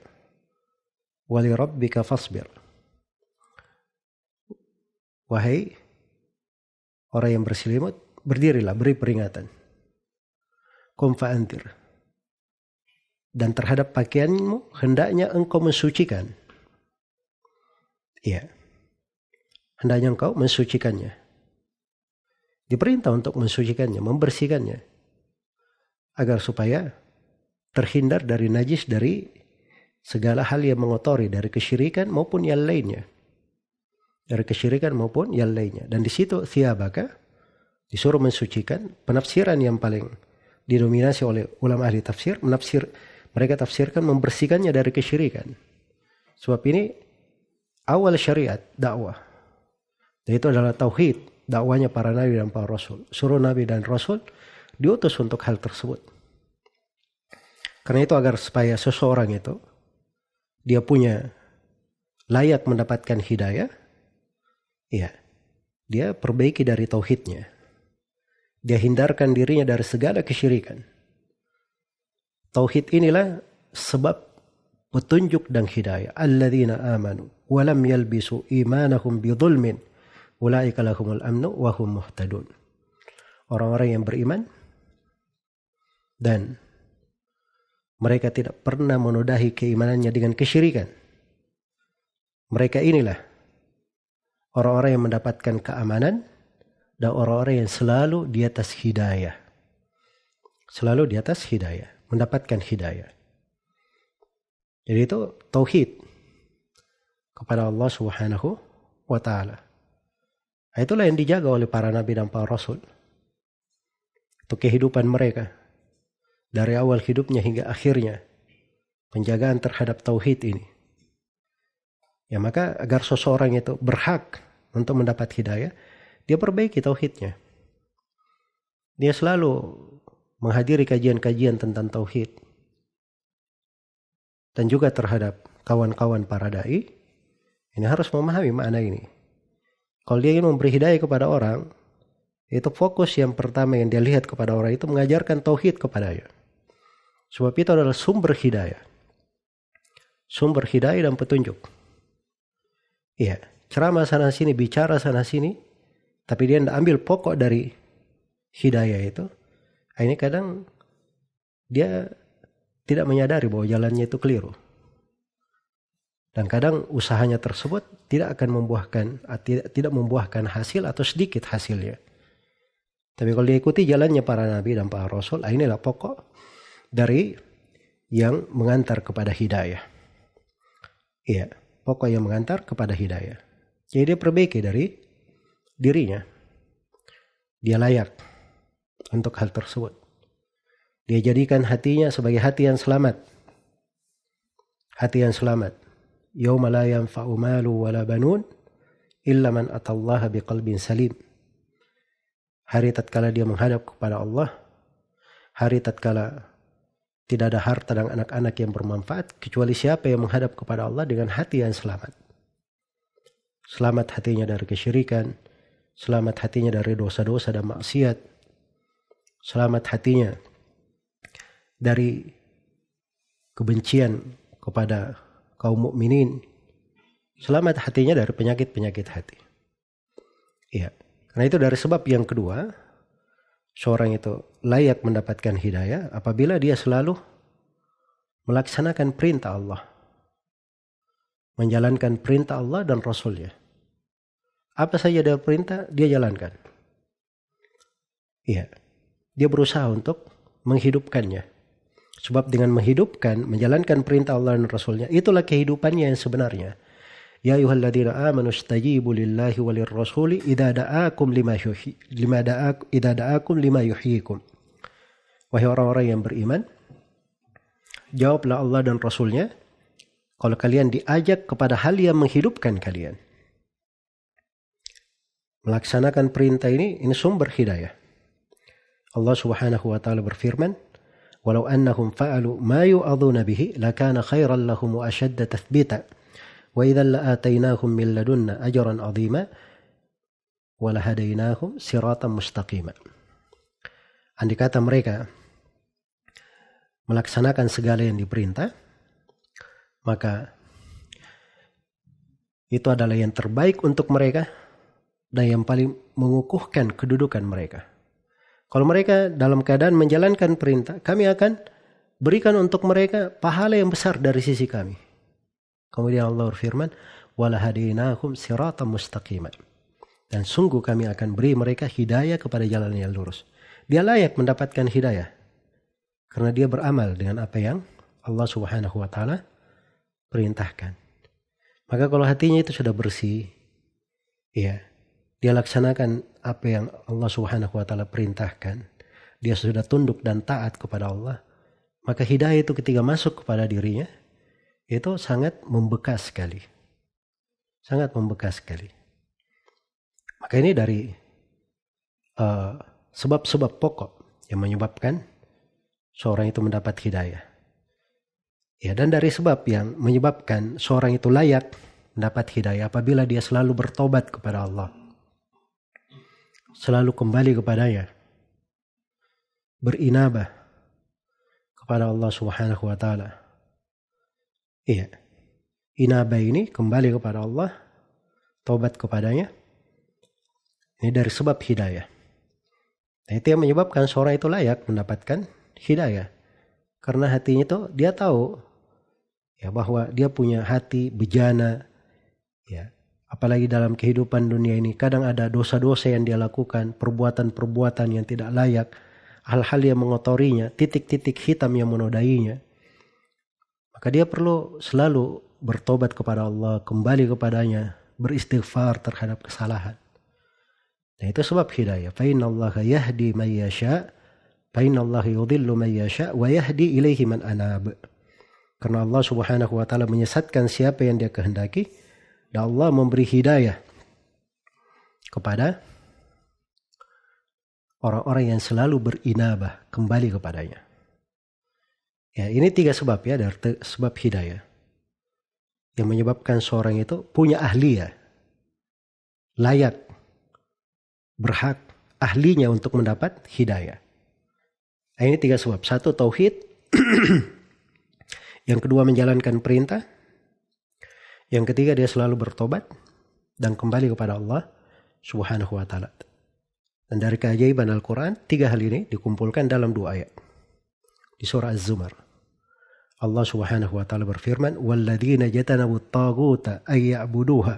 wa li rabbika fasbir. Wahai orang yang berselimut, berdirilah, beri peringatan. Kum fa'andir. Dan terhadap pakaianmu hendaknya engkau mensucikan. Iya. Hendaknya engkau mensucikannya. Diperintah untuk mensucikannya, membersihkannya. Agar supaya terhindar dari najis, dari segala hal yang mengotori, dari kesyirikan maupun yang lainnya. Dari kesyirikan maupun yang lainnya. Dan di situ thiyabaka disuruh mensucikan. Penafsiran yang paling didominasi oleh ulama ahli tafsir, mereka tafsirkan membersihkannya dari kesyirikan. Sebab ini awal syariat dakwah. Dan itu adalah tauhid, dakwanya para nabi dan para rasul. Suruh nabi dan rasul diutus untuk hal tersebut. Karena itu agar supaya seseorang itu dia punya layak mendapatkan hidayah, ya, dia perbaiki dari tauhidnya. Dia hindarkan dirinya dari segala kesyirikan. Tauhid inilah sebab petunjuk dan hidayah. Alladzina amanu wa lam yalbisu imanahum bidzulmin ulaika lahumul amnu wa hum muhtadun. Orang-orang yang beriman dan mereka tidak pernah menodai keimanannya dengan kesyirikan. Mereka inilah orang-orang yang mendapatkan keamanan dan orang-orang yang selalu di atas hidayah. Selalu di atas hidayah, mendapatkan hidayah. Jadi itu tauhid kepada Allah Subhanahu wa taala. Itulah yang dijaga oleh para nabi dan para rasul. Itu kehidupan mereka. Dari awal hidupnya hingga akhirnya. Penjagaan terhadap tauhid ini. Ya maka agar seseorang itu berhak untuk mendapat hidayah, dia perbaiki tauhidnya. Dia selalu menghadiri kajian-kajian tentang tauhid. Dan juga terhadap kawan-kawan para dai, ini harus memahami makna ini. Kalau dia ingin memberi hidayah kepada orang, itu fokus yang pertama yang dia lihat kepada orang itu mengajarkan tauhid kepadanya. Sebab itu adalah sumber hidayah. Sumber hidayah dan petunjuk. Iya, ceramah sana sini, bicara sana sini, tapi dia tidak ambil pokok dari hidayah itu. Ini kadang dia tidak menyadari bahwa jalannya itu keliru. Dan kadang usahanya tersebut tidak akan membuahkan hasil atau sedikit hasilnya. Tapi kalau diikuti jalannya para nabi dan para rasul, inilah pokok dari yang mengantar kepada hidayah. Iya, pokok yang mengantar kepada hidayah. Jadi dia perbaiki dari dirinya. Dia layak untuk hal tersebut. Dia jadikan hatinya sebagai hati yang selamat. Hati yang selamat. Yauma la yanfa'u malu wala banun illa man atallaha biqalbin salim. Hari tatkala dia menghadap kepada Allah, hari tatkala tidak ada harta dan anak-anak yang bermanfaat kecuali siapa yang menghadap kepada Allah dengan hati yang selamat. Selamat hatinya dari kesyirikan, selamat hatinya dari dosa-dosa dan maksiat, selamat hatinya dari kebencian kepada kaum mukminin, selamat hatinya dari penyakit-penyakit hati. Iya. Karena itu dari sebab yang kedua, seorang itu layak mendapatkan hidayah apabila dia selalu melaksanakan perintah Allah. Menjalankan perintah Allah dan Rasulnya. Apa saja ada perintah, dia jalankan. Iya. Dia berusaha untuk menghidupkannya. Sebab dengan menghidupkan, menjalankan perintah Allah dan Rasulnya, itulah kehidupannya yang sebenarnya. Ya ayyuhalladzina amanu istajibu lillahi walir rasuli idza da'akum lima yuhyikum. Wahai orang-orang yang beriman, jawablah Allah dan Rasulnya kalau kalian diajak kepada hal yang menghidupkan kalian. Melaksanakan perintah ini sumber hidayah. Allah Subhanahu wa taala berfirman, "Walau annahum fa'alu ma yu'aduna bihi lakana khairan lahum wa ashadda tathbita." Wa idzan la'atainahum min ladunna ajran 'azima wa lahadainahum siratan mustaqima. Andai kata mereka melaksanakan segala yang diperintah, maka itu adalah yang terbaik untuk mereka dan yang paling mengukuhkan kedudukan mereka. Kalau mereka dalam keadaan menjalankan perintah, kami akan berikan untuk mereka pahala yang besar dari sisi kami. Kemudian Allah berfirman, walahadainahum siratan mustaqima. Dan sungguh kami akan beri mereka hidayah kepada jalan yang lurus. Dia layak mendapatkan hidayah karena dia beramal dengan apa yang Allah Subhanahu wa taala perintahkan. Maka kalau hatinya itu sudah bersih, ya, dia laksanakan apa yang Allah Subhanahu wa taala perintahkan, dia sudah tunduk dan taat kepada Allah, maka hidayah itu ketika masuk kepada dirinya itu sangat membekas sekali. Sangat membekas sekali. Maka ini dari sebab-sebab pokok yang menyebabkan seorang itu mendapat hidayah. Ya, dan dari sebab yang menyebabkan seorang itu layak mendapat hidayah apabila dia selalu bertobat kepada Allah. Selalu kembali kepadanya. Berinabah kepada Allah Subhanahu wa taala. Iya. Inabah ini kembali kepada Allah, tobat kepadanya. Ini dari sebab hidayah. Nah, itu yang menyebabkan seorang itu layak mendapatkan hidayah. Karena hatinya itu dia tahu ya bahwa dia punya hati bejana, ya. Apalagi dalam kehidupan dunia ini kadang ada dosa-dosa yang dia lakukan, perbuatan-perbuatan yang tidak layak, hal-hal yang mengotorinya, titik-titik hitam yang menodainya. Maka dia perlu selalu bertobat kepada Allah, kembali kepadanya, beristighfar terhadap kesalahan. Nah, itu sebab hidayah. Fa innallaha yahdi man yasha, fa innallaha yudhillu man yasha wa yahdi ilaihi man anab. Karena Allah Subhanahu wa taala menyesatkan siapa yang dia kehendaki, dan Allah memberi hidayah kepada orang-orang yang selalu berinabah, kembali kepadanya. Ya, ini 3 sebab ya dari sebab hidayah yang menyebabkan seorang itu punya ahliya, layak, berhak, ahlinya untuk mendapat hidayah. Nah, ini 3 sebab. 1, tauhid. Yang kedua, menjalankan perintah. Yang ketiga, dia selalu bertobat dan kembali kepada Allah Subhanahu wa taala. Dan dari keajaiban Al-Quran, 3 hal ini dikumpulkan dalam 2 ayat. Di surah Az-Zumar. Allah Subhanahu wa taala berfirman, "Walladzina jatanabu at-taghuta ay ya'buduha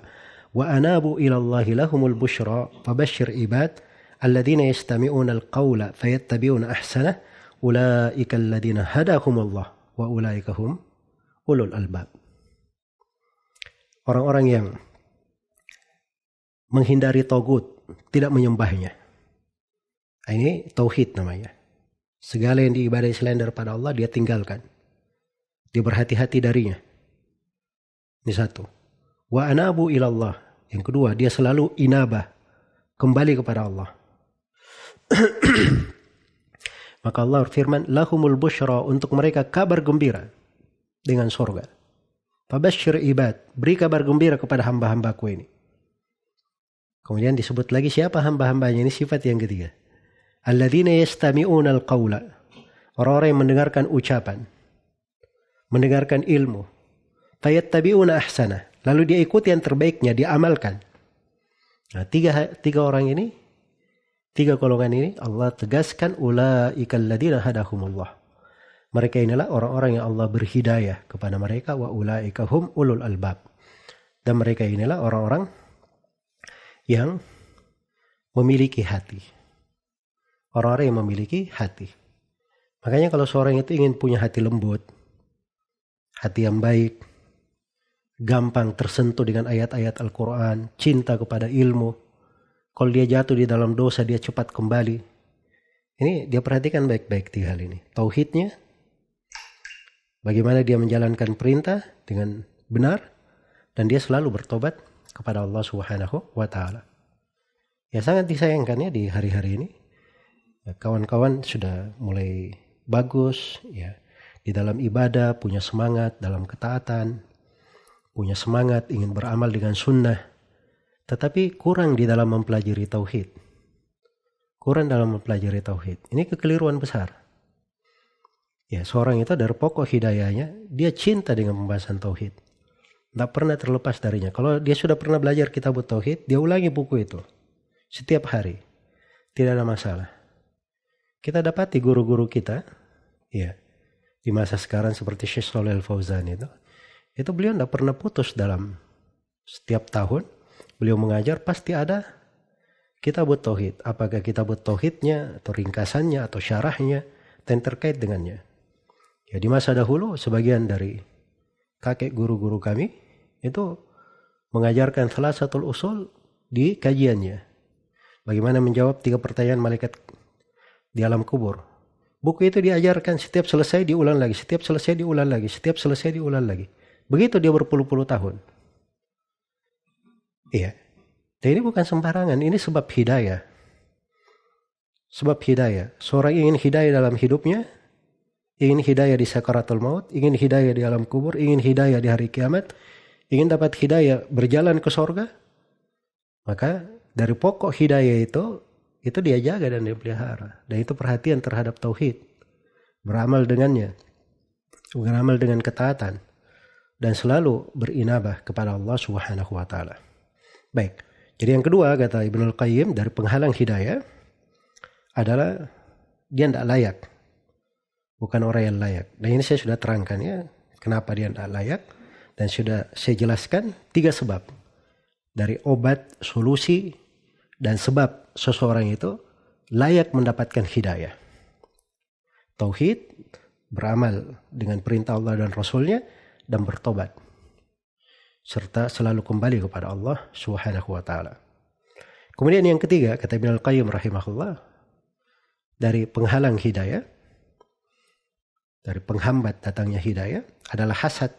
wa anabu ila Allahi lahumul busyra fabashshir ibad alladzina yastami'una al-qawla fayattabi'una ahsanah ulaika alladzina hadahumullah wa ulaika hum ulul albab." Orang-orang yang menghindari tagut, tidak menyembahnya. Ini tauhid namanya. Segala yang diibadahi selain daripada Allah dia tinggalkan. Dia berhati-hati darinya. Ini 1. Wa anabu ilallah. Yang kedua, dia selalu inabah, kembali kepada Allah. Maka Allah berfirman, lahumul busyra, untuk mereka kabar gembira dengan surga. Fabashshir ibad, beri kabar gembira kepada hamba-hambaku ini. Kemudian disebut lagi siapa hamba-hambanya, ini sifat yang ketiga. Alladzina yastami'una al-qawla, orang-orang yang mendengarkan ucapan, mendengarkan ilmu. Fayattabi'una ahsana, lalu dia ikuti yang terbaiknya, dia amalkan. Nah, tiga orang ini, 3 golongan ini Allah tegaskan, ulaikal ladzina hadahumullah. Mereka inilah orang-orang yang Allah berhidayah kepada mereka, wa ulaika hum ulul albab. Dan mereka inilah orang-orang yang memiliki hati. Orang-orang yang memiliki hati. Makanya kalau seorang itu ingin punya hati lembut, hati yang baik, gampang tersentuh dengan ayat-ayat Al-Quran, cinta kepada ilmu. Kalau dia jatuh di dalam dosa, dia cepat kembali. Ini dia perhatikan baik-baik 3 hal ini. Tauhidnya, bagaimana dia menjalankan perintah dengan benar, dan dia selalu bertobat kepada Allah Subhanahu wa taala. Ya, sangat disayangkan ya di hari-hari ini. Ya, kawan-kawan sudah mulai bagus ya di dalam ibadah, punya semangat dalam ketaatan, punya semangat ingin beramal dengan sunnah, tetapi kurang di dalam mempelajari tauhid. Kurang dalam mempelajari tauhid. Ini kekeliruan besar. Ya, seorang itu dari pokok hidayahnya, dia cinta dengan pembahasan tauhid. Tidak pernah terlepas darinya. Kalau dia sudah pernah belajar kitab tauhid, dia ulangi buku itu setiap hari. Tidak ada masalah. Kita dapati guru-guru kita, ya, di masa sekarang seperti Syekh Shalih Al-Fauzan itu beliau tidak pernah putus dalam setiap tahun. Beliau mengajar pasti ada kitab tauhid. Apakah kitab tauhidnya atau ringkasannya atau syarahnya dan terkait dengannya. Ya, di masa dahulu sebagian dari kakek guru-guru kami itu mengajarkan salasatul usul di kajiannya. Bagaimana menjawab 3 pertanyaan malaikat di alam kubur. Buku itu diajarkan, setiap selesai diulang lagi, setiap selesai diulang lagi, setiap selesai diulang lagi. Begitu dia berpuluh-puluh tahun. Iya. Dan ini bukan sembarangan, ini sebab hidayah. Sebab hidayah. Seorang ingin hidayah dalam hidupnya, ingin hidayah di sakaratul maut, ingin hidayah di alam kubur, ingin hidayah di hari kiamat, ingin dapat hidayah berjalan ke sorga, maka dari pokok hidayah itu dia jaga dan dia pelihara. Dan itu perhatian terhadap tauhid. Beramal dengannya. Beramal dengan ketaatan. Dan selalu berinabah kepada Allah Subhanahu wa ta'ala. Baik. Jadi yang kedua kata Ibnul Qayyim dari penghalang hidayah adalah dia tidak layak. Bukan orang yang layak. Dan ini saya sudah terangkan ya. Kenapa dia tidak layak. Dan sudah saya jelaskan 3 sebab. Dari obat, solusi, dan sebab seseorang itu layak mendapatkan hidayah. Tauhid, beramal dengan perintah Allah dan Rasulnya, dan bertobat. Serta selalu kembali kepada Allah Subhanahu wa ta'ala. Kemudian yang ketiga, kata Ibnul Qayyim rahimahullah, dari penghalang hidayah, dari penghambat datangnya hidayah, adalah hasad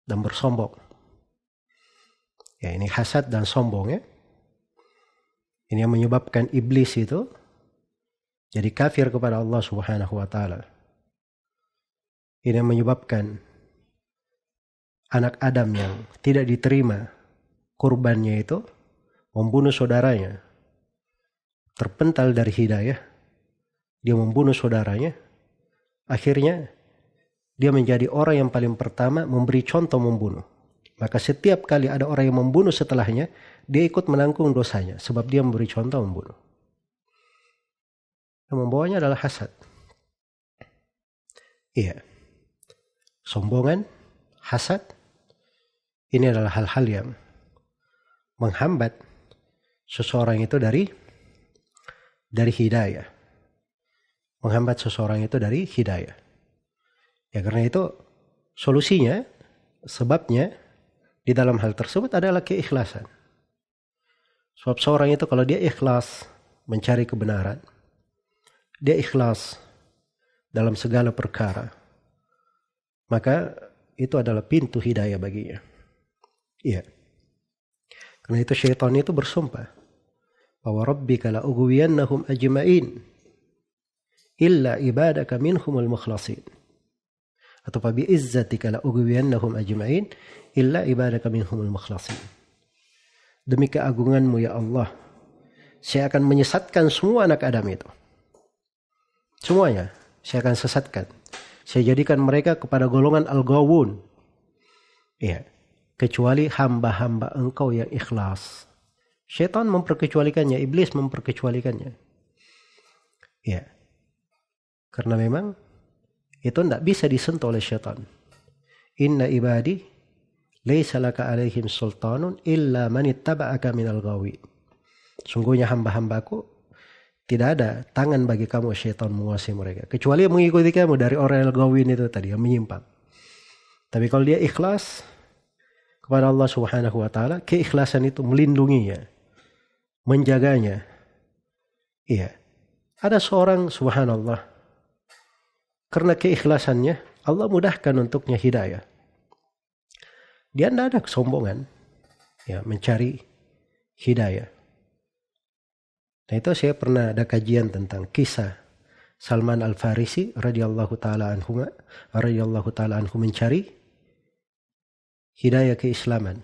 dan bersombong. Ya, ini hasad dan sombong ya. Ini yang menyebabkan iblis itu jadi kafir kepada Allah Subhanahu wa ta'ala. Ini yang menyebabkan anak Adam yang tidak diterima kurbannya itu membunuh saudaranya. Terpental dari hidayah. Dia membunuh saudaranya. Akhirnya dia menjadi orang yang paling pertama memberi contoh membunuh. Maka setiap kali ada orang yang membunuh setelahnya, dia ikut menanggung dosanya. Sebab dia memberi contoh membunuh. Yang membawanya adalah hasad. Iya. Sombongan, hasad. Ini adalah hal-hal yang menghambat seseorang itu dari hidayah. Menghambat seseorang itu dari hidayah. Ya karena itu solusinya, sebabnya, di dalam hal tersebut adalah keikhlasan. Sebab seorang itu kalau dia ikhlas mencari kebenaran, dia ikhlas dalam segala perkara, maka itu adalah pintu hidayah baginya. Iya. Karena itu syaitan itu bersumpah bahwa rabbika la ughwiyannahum ajma'in illa ibadaka minhumul mukhlasin. Atau bi izzatika la ughwiyannahum ajma'in illa ibadaka minhumul mukhlasin. Demi keagunganmu ya Allah, saya akan menyesatkan semua anak Adam itu. Semuanya saya akan sesatkan. Saya jadikan mereka kepada golongan al-ghawun. Iya, kecuali hamba-hamba engkau yang ikhlas. Syaitan memperkecualikannya, iblis memperkecualikannya. Iya. Karena memang itu tidak bisa disentuh oleh syaitan. Inna ibadi laysa laka alaihim sultanun illa man ittaba'aka minal ghawin. Sungguhnya hamba-hambaku tidak ada tangan bagi kamu syaitan menguasai mereka. Kecuali yang mengikuti kamu dari orang yang ghawin itu tadi, yang menyimpang. Tapi kalau dia ikhlas kepada Allah Subhanahu wa ta'ala, keikhlasan itu melindunginya, menjaganya. Iya. Ada seorang subhanallah, karena keikhlasannya, Allah mudahkan untuknya hidayah. Dia tidak ada kesombongan, ya, mencari hidayah. Nah itu saya pernah ada kajian tentang kisah Salman Al-Farisi radhiyallahu taala anhu mencari hidayah keislaman.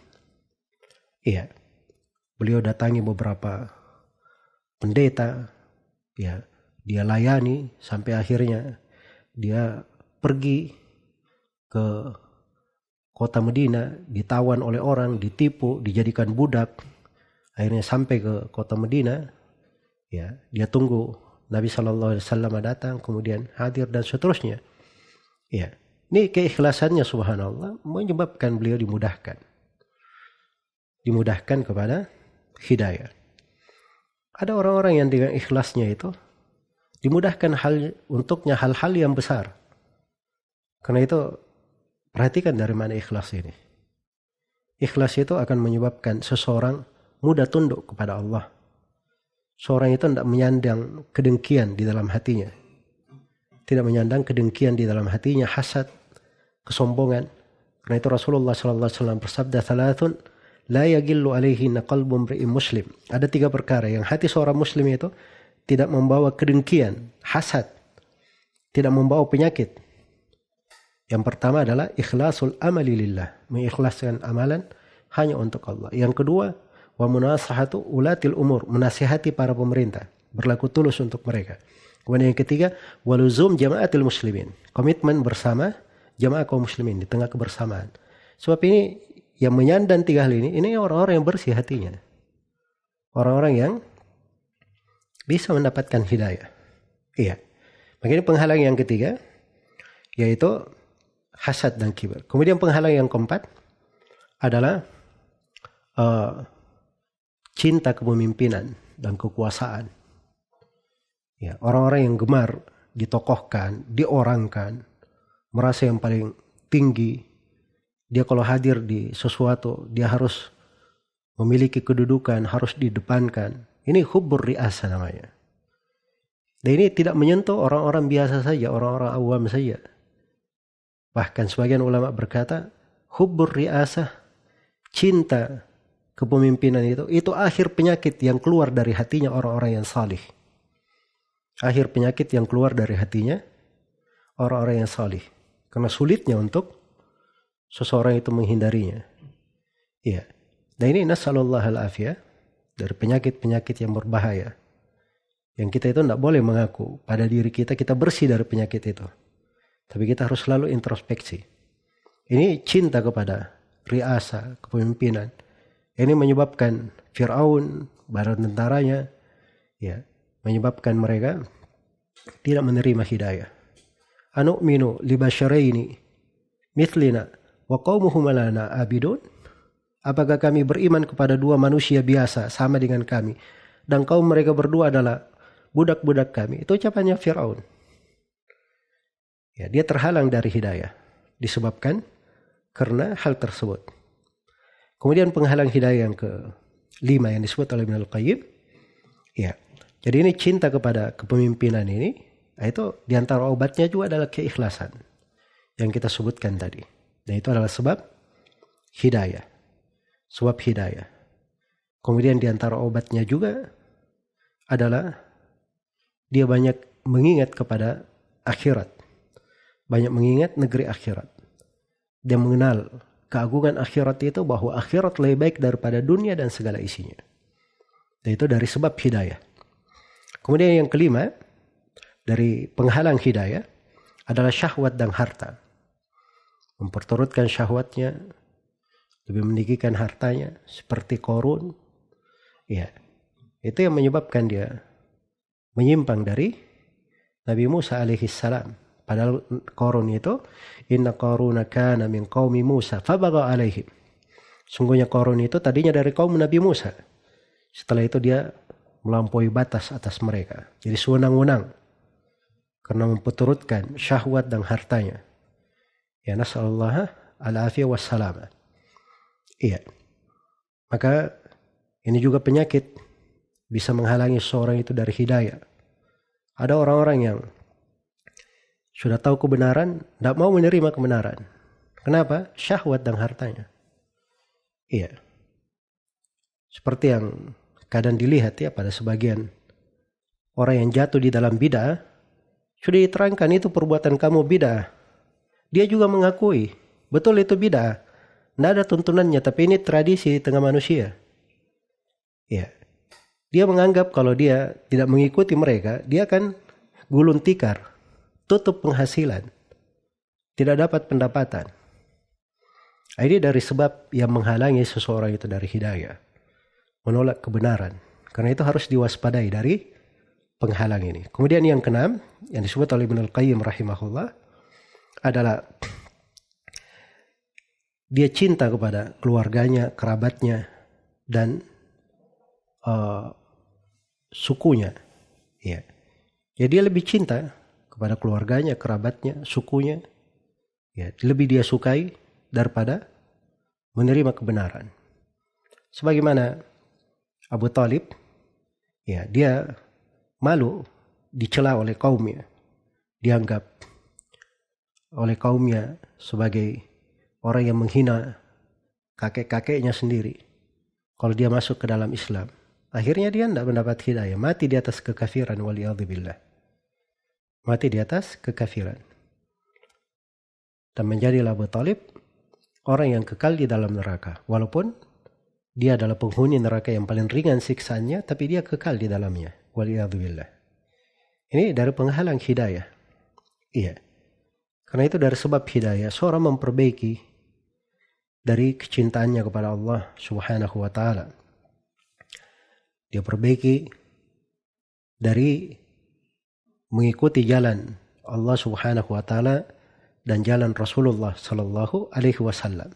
Iya. Beliau datangi beberapa pendeta, ya, dia layani sampai akhirnya dia pergi ke kota Medina, ditawan oleh orang, ditipu, dijadikan budak. Akhirnya sampai ke kota Medina, ya, dia tunggu Nabi SAW datang, kemudian hadir dan seterusnya. Ya, ini keikhlasannya subhanallah menyebabkan beliau dimudahkan kepada hidayah. Ada orang-orang yang dengan ikhlasnya itu dimudahkan untuknya hal-hal yang besar. Karena itu perhatikan dari mana ikhlas ini. Ikhlas itu akan menyebabkan seseorang mudah tunduk kepada Allah. Seorang itu tidak menyandang kedengkian di dalam hatinya. Tidak menyandang kedengkian di dalam hatinya, hasad, kesombongan. Karena itu Rasulullah SAW bersabda, "Thalathun la yagillu alaihinna qalbu imri'in muslim." Ada 3 perkara yang hati seorang muslim itu tidak membawa kedengkian, hasad, tidak membawa penyakit. Yang pertama adalah ikhlasul amali lillah, mengikhlaskan amalan hanya untuk Allah. Yang kedua, wa munasahatu ulatil umur, menasihati para pemerintah, berlaku tulus untuk mereka. Kemudian yang ketiga, waluzum jamaatil muslimin, komitmen bersama jamaah kaum muslimin di tengah kebersamaan. Sebab ini yang menyandang 3 hal ini orang-orang yang bersih hatinya. Orang-orang yang bisa mendapatkan hidayah. Iya. Makanya penghalang yang ketiga yaitu hasad dan kibir. Kemudian penghalang yang keempat adalah cinta kepemimpinan dan kekuasaan. Ya, orang-orang yang gemar ditokohkan, diorangkan, merasa yang paling tinggi. Dia kalau hadir di sesuatu, dia harus memiliki kedudukan, harus didepankan. Ini hubbur ri'asa namanya. Dan ini tidak menyentuh orang-orang biasa saja, orang-orang awam saja. Bahkan sebagian ulama berkata, hubbur ri'asah, cinta kepemimpinan itu akhir penyakit yang keluar dari hatinya orang-orang yang salih. Akhir penyakit yang keluar dari hatinya orang-orang yang salih. Karena sulitnya untuk seseorang itu menghindarinya. Iya. Dan ini nasallallahu al-afiyah, dari penyakit-penyakit yang berbahaya. Yang kita itu tidak boleh mengaku pada diri kita bersih dari penyakit itu. Tapi kita harus selalu introspeksi. Ini cinta kepada riasa, kepemimpinan. Ini menyebabkan Fir'aun, bala tentaranya, ya, menyebabkan mereka tidak menerima hidayah. Anu'minu libasyaraini mithlina wa qaumuhum lana abidun. Apakah kami beriman kepada 2 manusia biasa sama dengan kami dan kaum mereka berdua adalah budak-budak kami? Itu ucapannya Fir'aun. Ya, dia terhalang dari hidayah disebabkan karena hal tersebut. Kemudian penghalang hidayah yang ke-5 yang disebut oleh Ibnu Al-Qayyim. Ya. Jadi ini cinta kepada kepemimpinan ini, itu diantara obatnya juga adalah keikhlasan yang kita sebutkan tadi. Dan itu adalah sebab hidayah. Sebab hidayah. Kemudian diantara obatnya juga adalah dia banyak mengingat kepada akhirat. Banyak mengingat negeri akhirat. Dia mengenal keagungan akhirat itu, bahwa akhirat lebih baik daripada dunia dan segala isinya. Dan itu dari sebab hidayah. Kemudian yang kelima, dari penghalang hidayah adalah syahwat dan harta. Memperturutkan syahwatnya, lebih meninggikan hartanya, seperti Qarun. Ya, itu yang menyebabkan dia menyimpang dari Nabi Musa alaihi salam. Padahal Qarun itu, inna Qaruna kana min qaumi Musa fabagha alaihim. Sungguhnya Qarun itu tadinya dari kaum Nabi Musa. Setelah itu dia melampaui batas atas mereka. Jadi sewenang-wenang karena memperturutkan syahwat dan hartanya. Ya, nasallallahu al-afiyah wassalamah. Iya. Maka ini juga penyakit bisa menghalangi seorang itu dari hidayah. Ada orang-orang yang sudah tahu kebenaran, tidak mau menerima kebenaran. Kenapa? Syahwat dan hartanya. Iya. Seperti yang kadang dilihat ya pada sebagian orang yang jatuh di dalam bid'ah, sudah diterangkan itu perbuatan kamu bid'ah. Dia juga mengakui, betul itu bid'ah. Tidak ada tuntunannya, tapi ini tradisi di tengah manusia. Ya. Dia menganggap kalau dia tidak mengikuti mereka, dia akan gulung tikar. Tutup penghasilan, tidak dapat pendapatan. Ini dari sebab yang menghalangi seseorang itu dari hidayah, menolak kebenaran. Karena itu harus diwaspadai dari penghalang ini. Kemudian yang keenam, yang disebut oleh Ibnu Al-Qayyim rahimahullah, adalah dia cinta kepada keluarganya, kerabatnya, dan sukunya. Ya. Jadi dia lebih cinta kepada keluarganya, kerabatnya, sukunya, ya, lebih dia sukai daripada menerima kebenaran. Sebagaimana Abu Talib, ya, dia malu dicela oleh kaumnya, dianggap oleh kaumnya sebagai orang yang menghina kakek-kakeknya sendiri. Kalau dia masuk ke dalam Islam, akhirnya dia tidak mendapat hidayah, mati di atas kekafiran, waliyadzubillah. Mati di atas kekafiran. dan menjadilah Abu Thalib orang yang kekal di dalam neraka. Walaupun dia adalah penghuni neraka yang paling ringan siksaannya, tapi dia kekal di dalamnya. Waliyadzubillah. Ini dari penghalang hidayah. Iya. Karena itu dari sebab hidayah, seorang memperbaiki dari kecintaannya kepada Allah Subhanahu wa ta'ala. Dia perbaiki dari mengikuti jalan Allah Subhanahu wa ta'ala dan jalan Rasulullah sallallahu alaihi wasallam.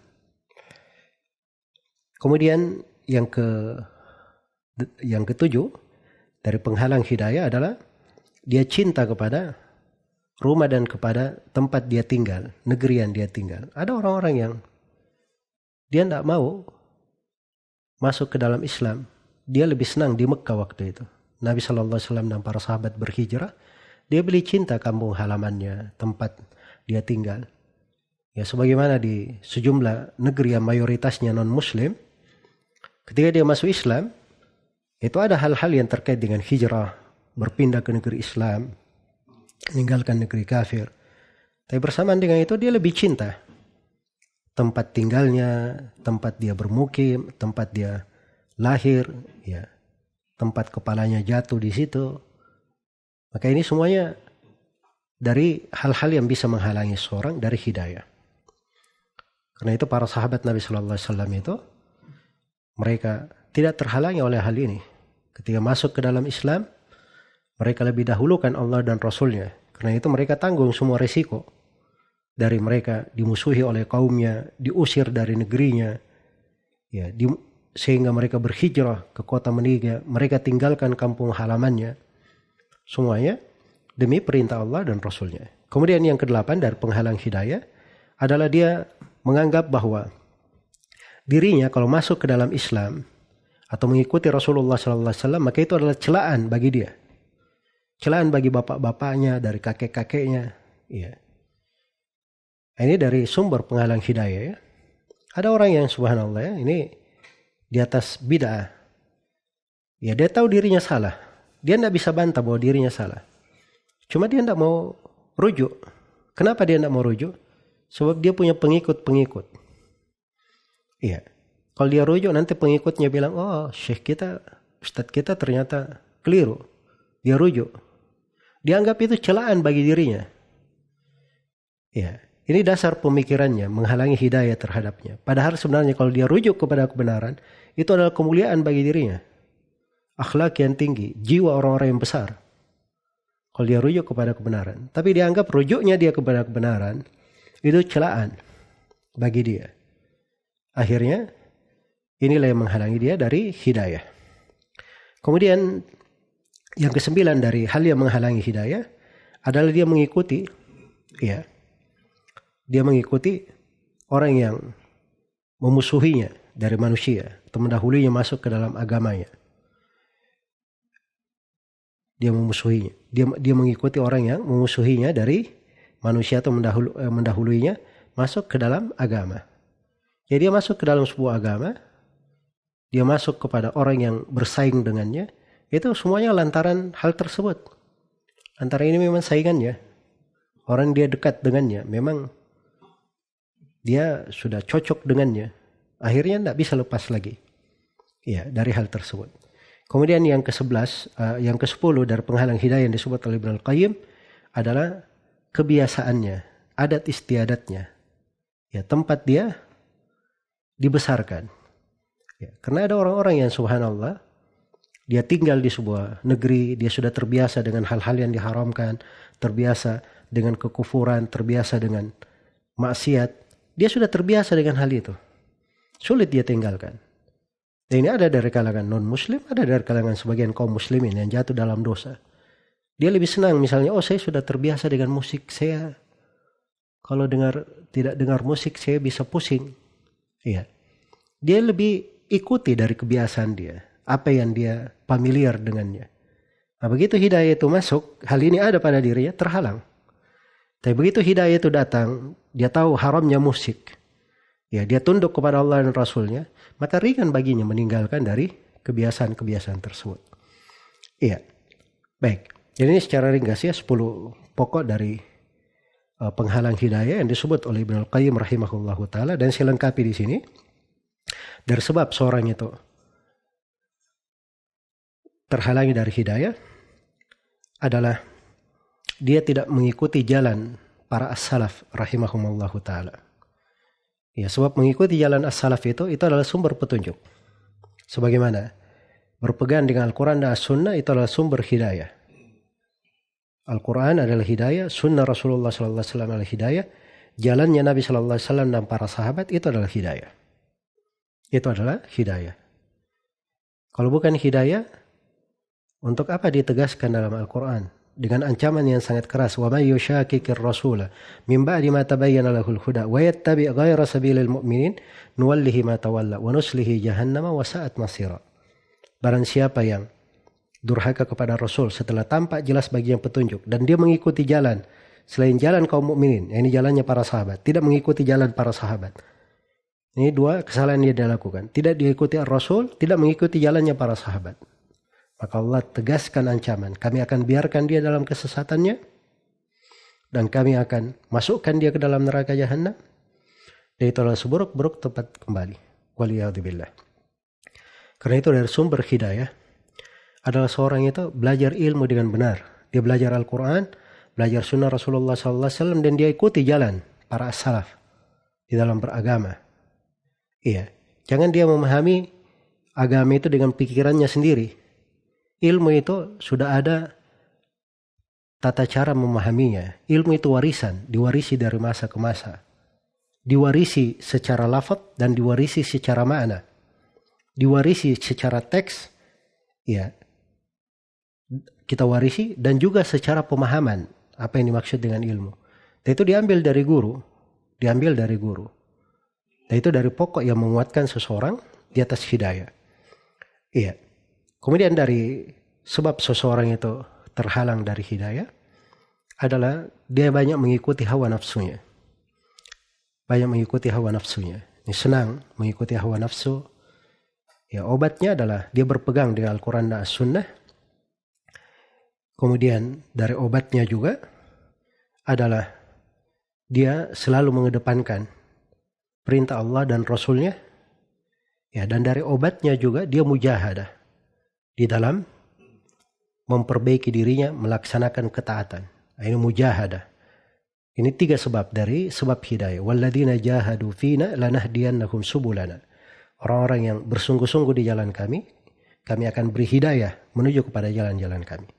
Kemudian yang ketujuh dari penghalang hidayah adalah dia cinta kepada rumah dan kepada tempat dia tinggal, negeri yang dia tinggal. Ada orang-orang yang dia tidak mau masuk ke dalam Islam. Dia lebih senang di Mekah waktu itu. Nabi SAW dan para sahabat berhijrah. Dia beli cinta kampung halamannya, tempat dia tinggal. Ya, sebagaimana di sejumlah negeri yang mayoritasnya non-muslim, ketika dia masuk Islam, itu ada hal-hal yang terkait dengan hijrah, berpindah ke negeri Islam, meninggalkan negeri kafir. Tapi bersamaan dengan itu dia lebih cinta tempat tinggalnya, tempat dia bermukim, tempat dia lahir, ya, tempat kepalanya jatuh di situ. Maka ini semuanya dari hal-hal yang bisa menghalangi seorang dari hidayah. Karena itu para sahabat Nabi Sallallahu Alaihi Wasallam itu mereka tidak terhalangi oleh hal ini. Ketika masuk ke dalam Islam, mereka lebih dahulukan Allah dan Rasulnya. Karena itu mereka tanggung semua risiko. Dari mereka dimusuhi oleh kaumnya, diusir dari negerinya, ya, sehingga mereka berhijrah ke kota Madinah, mereka tinggalkan kampung halamannya. Semuanya demi perintah Allah dan Rasulnya. Kemudian yang kedelapan dari penghalang hidayah adalah dia menganggap bahwa dirinya kalau masuk ke dalam Islam atau mengikuti Rasulullah SAW, maka itu adalah celaan bagi dia. Celaan bagi bapak-bapaknya, dari kakek-kakeknya. Ya. Ini dari sumber penghalang hidayah. Ya. Ada orang yang subhanallah ya, ini di atas bid'ah. Ya, dia tahu dirinya salah. Dia tidak bisa bantah bahwa dirinya salah. Cuma dia tidak mau rujuk. Kenapa dia tidak mau rujuk? Sebab dia punya pengikut-pengikut. Iya. Kalau dia rujuk nanti pengikutnya bilang, oh syekh kita, ustadz kita ternyata keliru. Dia rujuk. Dianggap itu celaan bagi dirinya. Iya. Ini dasar pemikirannya, menghalangi hidayah terhadapnya. Padahal sebenarnya kalau dia rujuk kepada kebenaran, itu adalah kemuliaan bagi dirinya. Akhlak yang tinggi, jiwa orang-orang yang besar. Kalau dia rujuk kepada kebenaran. Tapi dianggap rujuknya dia kepada kebenaran, itu celaan bagi dia. Akhirnya, inilah yang menghalangi dia dari hidayah. Kemudian, yang kesembilan dari hal yang menghalangi hidayah, adalah dia mengikuti, ya, dia mengikuti orang yang memusuhinya dari manusia atau mendahulunya masuk ke dalam agamanya. Dia memusuhinya. Dia mengikuti orang yang memusuhinya dari manusia atau mendahuluinya masuk ke dalam agama. Jadi dia masuk ke dalam sebuah agama, dia masuk kepada orang yang bersaing dengannya, itu semuanya lantaran hal tersebut. Antara ini memang saingannya. Orang dia dekat dengannya, memang dia sudah cocok dengannya. Akhirnya tidak bisa lepas lagi. Ya, dari hal tersebut. Kemudian yang ke-11, yang ke-10 dari penghalang hidayah yang disebut oleh Ibnu Al-Qayyim adalah kebiasaannya, adat istiadatnya. Ya, tempat dia dibesarkan. Ya, karena ada orang-orang yang subhanallah, dia tinggal di sebuah negeri, dia sudah terbiasa dengan hal-hal yang diharamkan, terbiasa dengan kekufuran, terbiasa dengan maksiat. Dia sudah terbiasa dengan hal itu. Sulit dia tinggalkan. Dan ini ada dari kalangan non-muslim, ada dari kalangan sebagian kaum muslimin yang jatuh dalam dosa. Dia lebih senang misalnya, oh saya sudah terbiasa dengan musik, saya kalau tidak dengar musik saya bisa pusing. Iya. Dia lebih ikuti dari kebiasaan dia, apa yang dia familiar dengannya. Nah, begitu hidayah itu masuk, hal ini ada pada dirinya, terhalang. Tapi begitu hidayah itu datang, dia tahu haramnya musik. Ya, dia tunduk kepada Allah dan Rasulnya, maka ringan baginya meninggalkan dari kebiasaan-kebiasaan tersebut. Iya. Baik. Jadi ini secara ringkas ya 10 pokok dari penghalang hidayah yang disebut oleh Ibnu Al-Qayyim rahimahullahu taala, dan saya lengkapi di sini. Dari sebab seorang itu terhalangi dari hidayah adalah dia tidak mengikuti jalan para as-salaf rahimahumullahu taala. Ya, sebab mengikuti jalan as-salaf itu adalah sumber petunjuk. Sebagaimana berpegang dengan Al-Quran dan As-Sunnah itu adalah sumber hidayah. Al-Quran adalah hidayah, Sunnah Rasulullah SAW adalah hidayah, jalannya Nabi SAW dan para sahabat itu adalah hidayah. Itu adalah hidayah. Kalau bukan hidayah, untuk apa ditegaskan dalam Al-Quran dengan ancaman yang sangat keras? Wa may yushaqiqir rasula min ba'di ma tabayyana lahul huda wa yattabi' ghayra sabilil mu'minin nuwallihi ma tawalla wa nuslihi jahannama wa sa'at masira. Barang siapa yang durhaka kepada Rasul setelah tampak jelas baginya petunjuk dan dia mengikuti jalan selain jalan kaum mukminin, ini jalannya para sahabat, tidak mengikuti jalan para sahabat. Ini dua kesalahan yang dia lakukan. Tidak diikuti Rasul, tidak mengikuti jalannya para sahabat. Maka Allah tegaskan ancaman, kami akan biarkan dia dalam kesesatannya dan kami akan masukkan dia ke dalam neraka Jahannam. Dan itu adalah seburuk-buruk tempat kembali. Waliyadzubillah. Karena itu dari sumber hidayah adalah seorang itu belajar ilmu dengan benar. Dia belajar Al-Quran, belajar sunnah Rasulullah SAW, dan dia ikuti jalan para as-salaf di dalam beragama. Iya, jangan dia memahami agama itu dengan pikirannya sendiri. Ilmu itu sudah ada tata cara memahaminya. Ilmu itu warisan, diwarisi dari masa ke masa. Diwarisi secara lafaz dan diwarisi secara makna. Diwarisi secara teks, ya, kita warisi, dan juga secara pemahaman apa yang dimaksud dengan ilmu. Dan itu diambil dari guru, Dan itu dari pokok yang menguatkan seseorang di atas hidayah. Iya. Kemudian dari sebab seseorang itu terhalang dari hidayah adalah dia banyak mengikuti hawa nafsunya. Ini senang mengikuti hawa nafsu. Ya, obatnya adalah dia berpegang dengan Al-Quran dan As-Sunnah. Kemudian dari obatnya juga adalah dia selalu mengedepankan perintah Allah dan Rasulnya. Ya, dan dari obatnya juga dia mujahadah di dalam memperbaiki dirinya, melaksanakan ketaatan. Ini mujahadah. Ini 3 sebab dari sebab hidayah. Walladzina jahadu fina lanahdiyannahum subulana. Orang-orang yang bersungguh-sungguh di jalan kami akan beri hidayah menuju kepada jalan-jalan kami.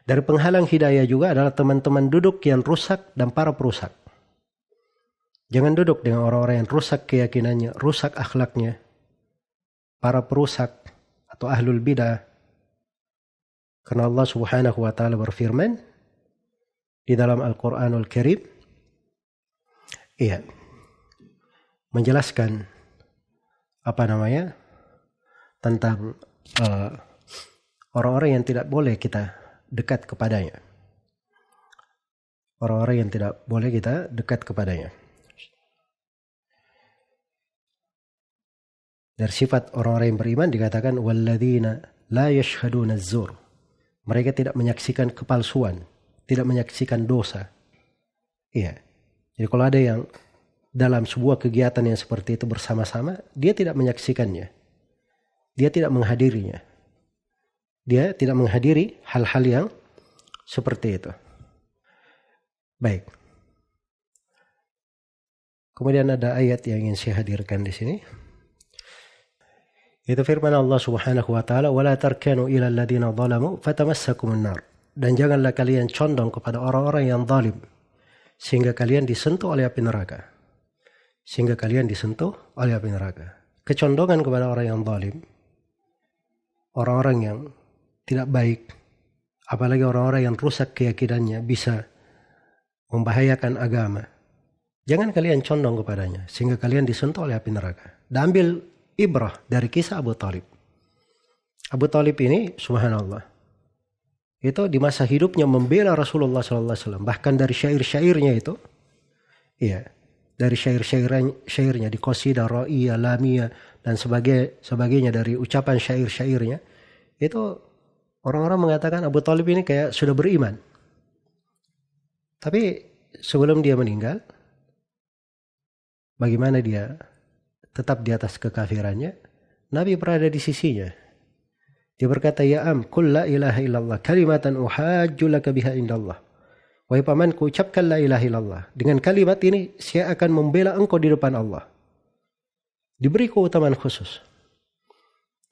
Dari penghalang hidayah juga adalah teman-teman duduk yang rusak dan para perusak. Jangan duduk dengan orang-orang yang rusak keyakinannya, rusak akhlaknya, para perusak atau ahlul bidah. Karena Allah Subhanahu wa taala berfirman di dalam Al-Qur'anul Karim, menjelaskan tentang orang-orang yang tidak boleh kita dekat kepadanya. Orang-orang yang tidak boleh kita dekat kepadanya. Dari sifat orang-orang yang beriman dikatakan walladzina la yashhaduna az-zur. Mereka tidak menyaksikan kepalsuan, tidak menyaksikan dosa. Iya. Jadi kalau ada yang dalam sebuah kegiatan yang seperti itu bersama-sama, dia tidak menyaksikannya. Dia tidak menghadirinya. Dia tidak menghadiri hal-hal yang seperti itu. Baik. Kemudian ada ayat yang ingin saya hadirkan di sini. Itu firman Allah Subhanahu wa taala, "Wala tarkanu ila alladziina dzalamu fatamassakumun nar." Dan janganlah kalian condong kepada orang-orang yang zalim sehingga kalian disentuh oleh api neraka. Kecondongan kepada orang yang zalim, orang-orang yang tidak baik, apalagi orang-orang yang rusak keyakinannya, bisa membahayakan agama. Jangan kalian condong kepadanya sehingga kalian disentuh oleh api neraka. Dan ambil ibrah dari kisah Abu Talib. Abu Talib ini, subhanallah, itu di masa hidupnya membela Rasulullah SAW. Bahkan dari syair-syairnya itu, dari syair-syairnya di qasidah, ra'iyah, lamiyah, dan sebagainya dari ucapan syair-syairnya, itu orang-orang mengatakan Abu Talib ini kayak sudah beriman. Tapi sebelum dia meninggal, bagaimana dia tetap di atas kekafirannya, Nabi berada di sisinya. Dia berkata, ya am, qul la ilaha illallah, kalimatan uhajju laka biha indallah. Wahai pamanku, ucapkan la ilaha illallah. Dengan kalimat ini, saya akan membela engkau di depan Allah. Diberi keutamaan khusus.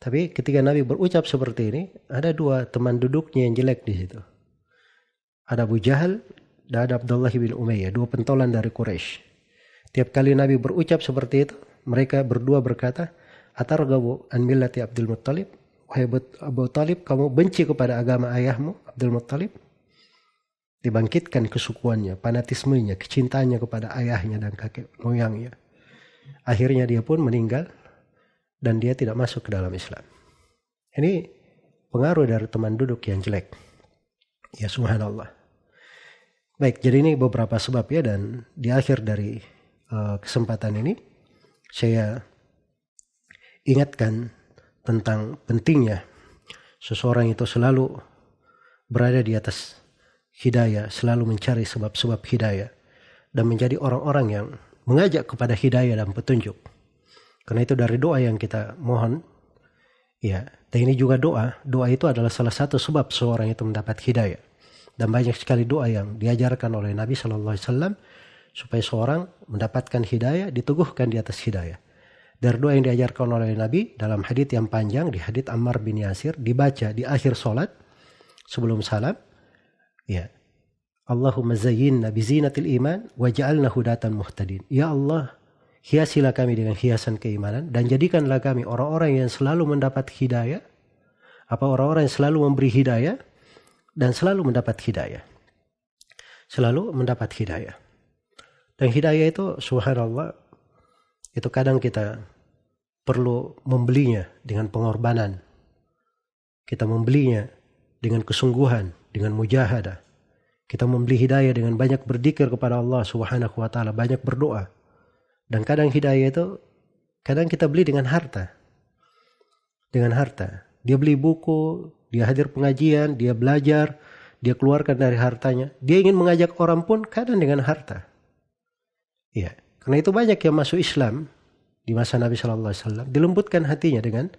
Tapi ketika Nabi berucap seperti ini, ada dua teman duduknya yang jelek di situ. Ada Abu Jahal dan ada Abdullah bin Umayyah, dua pentolan dari Quraisy. Tiap kali Nabi berucap seperti itu, mereka berdua berkata, atarghabu an millati Abdul Muttalib? Wahai Abu Talib, kamu benci kepada agama ayahmu, Abdul Muttalib? Dibangkitkan kesukuannya, fanatismenya, kecintaannya kepada ayahnya dan kakek moyangnya. Akhirnya dia pun meninggal dan dia tidak masuk ke dalam Islam. Ini pengaruh dari teman duduk yang jelek. Ya subhanallah. Baik, jadi ini beberapa sebab ya, dan di akhir dari kesempatan ini saya ingatkan tentang pentingnya seseorang itu selalu berada di atas hidayah, selalu mencari sebab-sebab hidayah dan menjadi orang-orang yang mengajak kepada hidayah dan petunjuk. Karena itu dari doa yang kita mohon, ya, dan ini juga doa itu adalah salah satu sebab seorang itu mendapat hidayah. Dan banyak sekali doa yang diajarkan oleh Nabi SAW supaya seorang mendapatkan hidayah, diteguhkan di atas hidayah. Dari doa yang diajarkan oleh Nabi dalam hadits yang panjang, di hadits Ammar bin Yasir, dibaca di akhir solat sebelum salam. Ya, Allahumma zayyinna bizinatil iman waj'alna hudatan muhtadin. Ya Allah, hiasilah kami dengan hiasan keimanan dan jadikanlah kami orang-orang yang selalu mendapat hidayah, orang-orang yang selalu memberi hidayah dan selalu mendapat hidayah. Selalu mendapat hidayah. Dan hidayah itu subhanallah, itu kadang kita perlu membelinya dengan pengorbanan. Kita membelinya dengan kesungguhan, dengan mujahadah. Kita membeli hidayah dengan banyak berzikir kepada Allah Subhanahu wa taala, banyak berdoa. Dan kadang hidayah itu kadang kita beli dengan harta. Dengan harta. Dia beli buku, dia hadir pengajian, dia belajar, dia keluarkan dari hartanya. Dia ingin mengajak orang pun kadang dengan harta. Iya, karena itu banyak yang masuk Islam di masa Nabi sallallahu alaihi wasallam dilembutkan hatinya dengan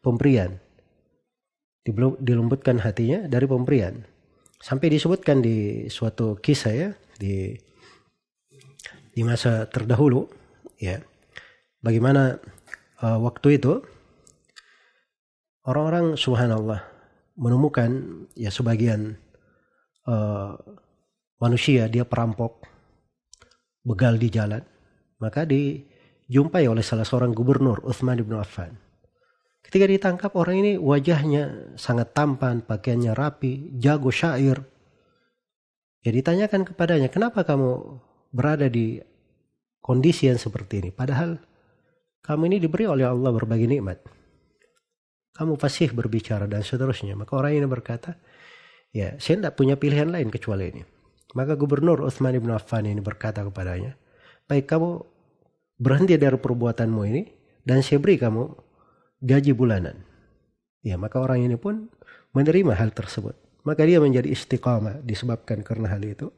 pemberian. Dilembutkan hatinya dari pemberian. Sampai disebutkan di suatu kisah ya, di masa terdahulu ya, bagaimana waktu itu orang-orang subhanallah menemukan ya sebagian manusia dia perampok, begal di jalan, maka dijumpai oleh salah seorang gubernur, Utsman bin Affan. Ketika ditangkap, orang ini wajahnya sangat tampan, pakaiannya rapi, jago syair. Ya ditanyakan kepadanya, kenapa kamu berada di kondisi yang seperti ini? Padahal kamu ini diberi oleh Allah berbagai nikmat. Kamu fasih berbicara dan seterusnya. Maka orang ini berkata, ya saya tidak punya pilihan lain kecuali ini. Maka gubernur Utsman bin Affan ini berkata kepadanya, baik, kamu berhenti dari perbuatanmu ini dan saya beri kamu gaji bulanan. Ya, maka orang ini pun menerima hal tersebut. Maka dia menjadi istiqamah disebabkan karena hal itu.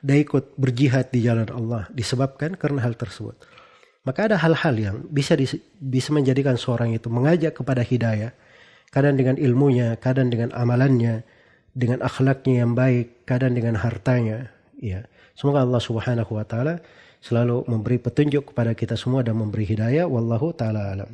Dia ikut berjihad di jalan Allah disebabkan karena hal tersebut. Maka ada hal-hal yang bisa menjadikan seorang itu mengajak kepada hidayah. Kadang dengan ilmunya, kadang dengan amalannya, dengan akhlaknya yang baik, kadang dengan hartanya. Ya, semoga Allah Subhanahu wa taala selalu memberi petunjuk kepada kita semua dan memberi hidayah. Wallahu taala alam.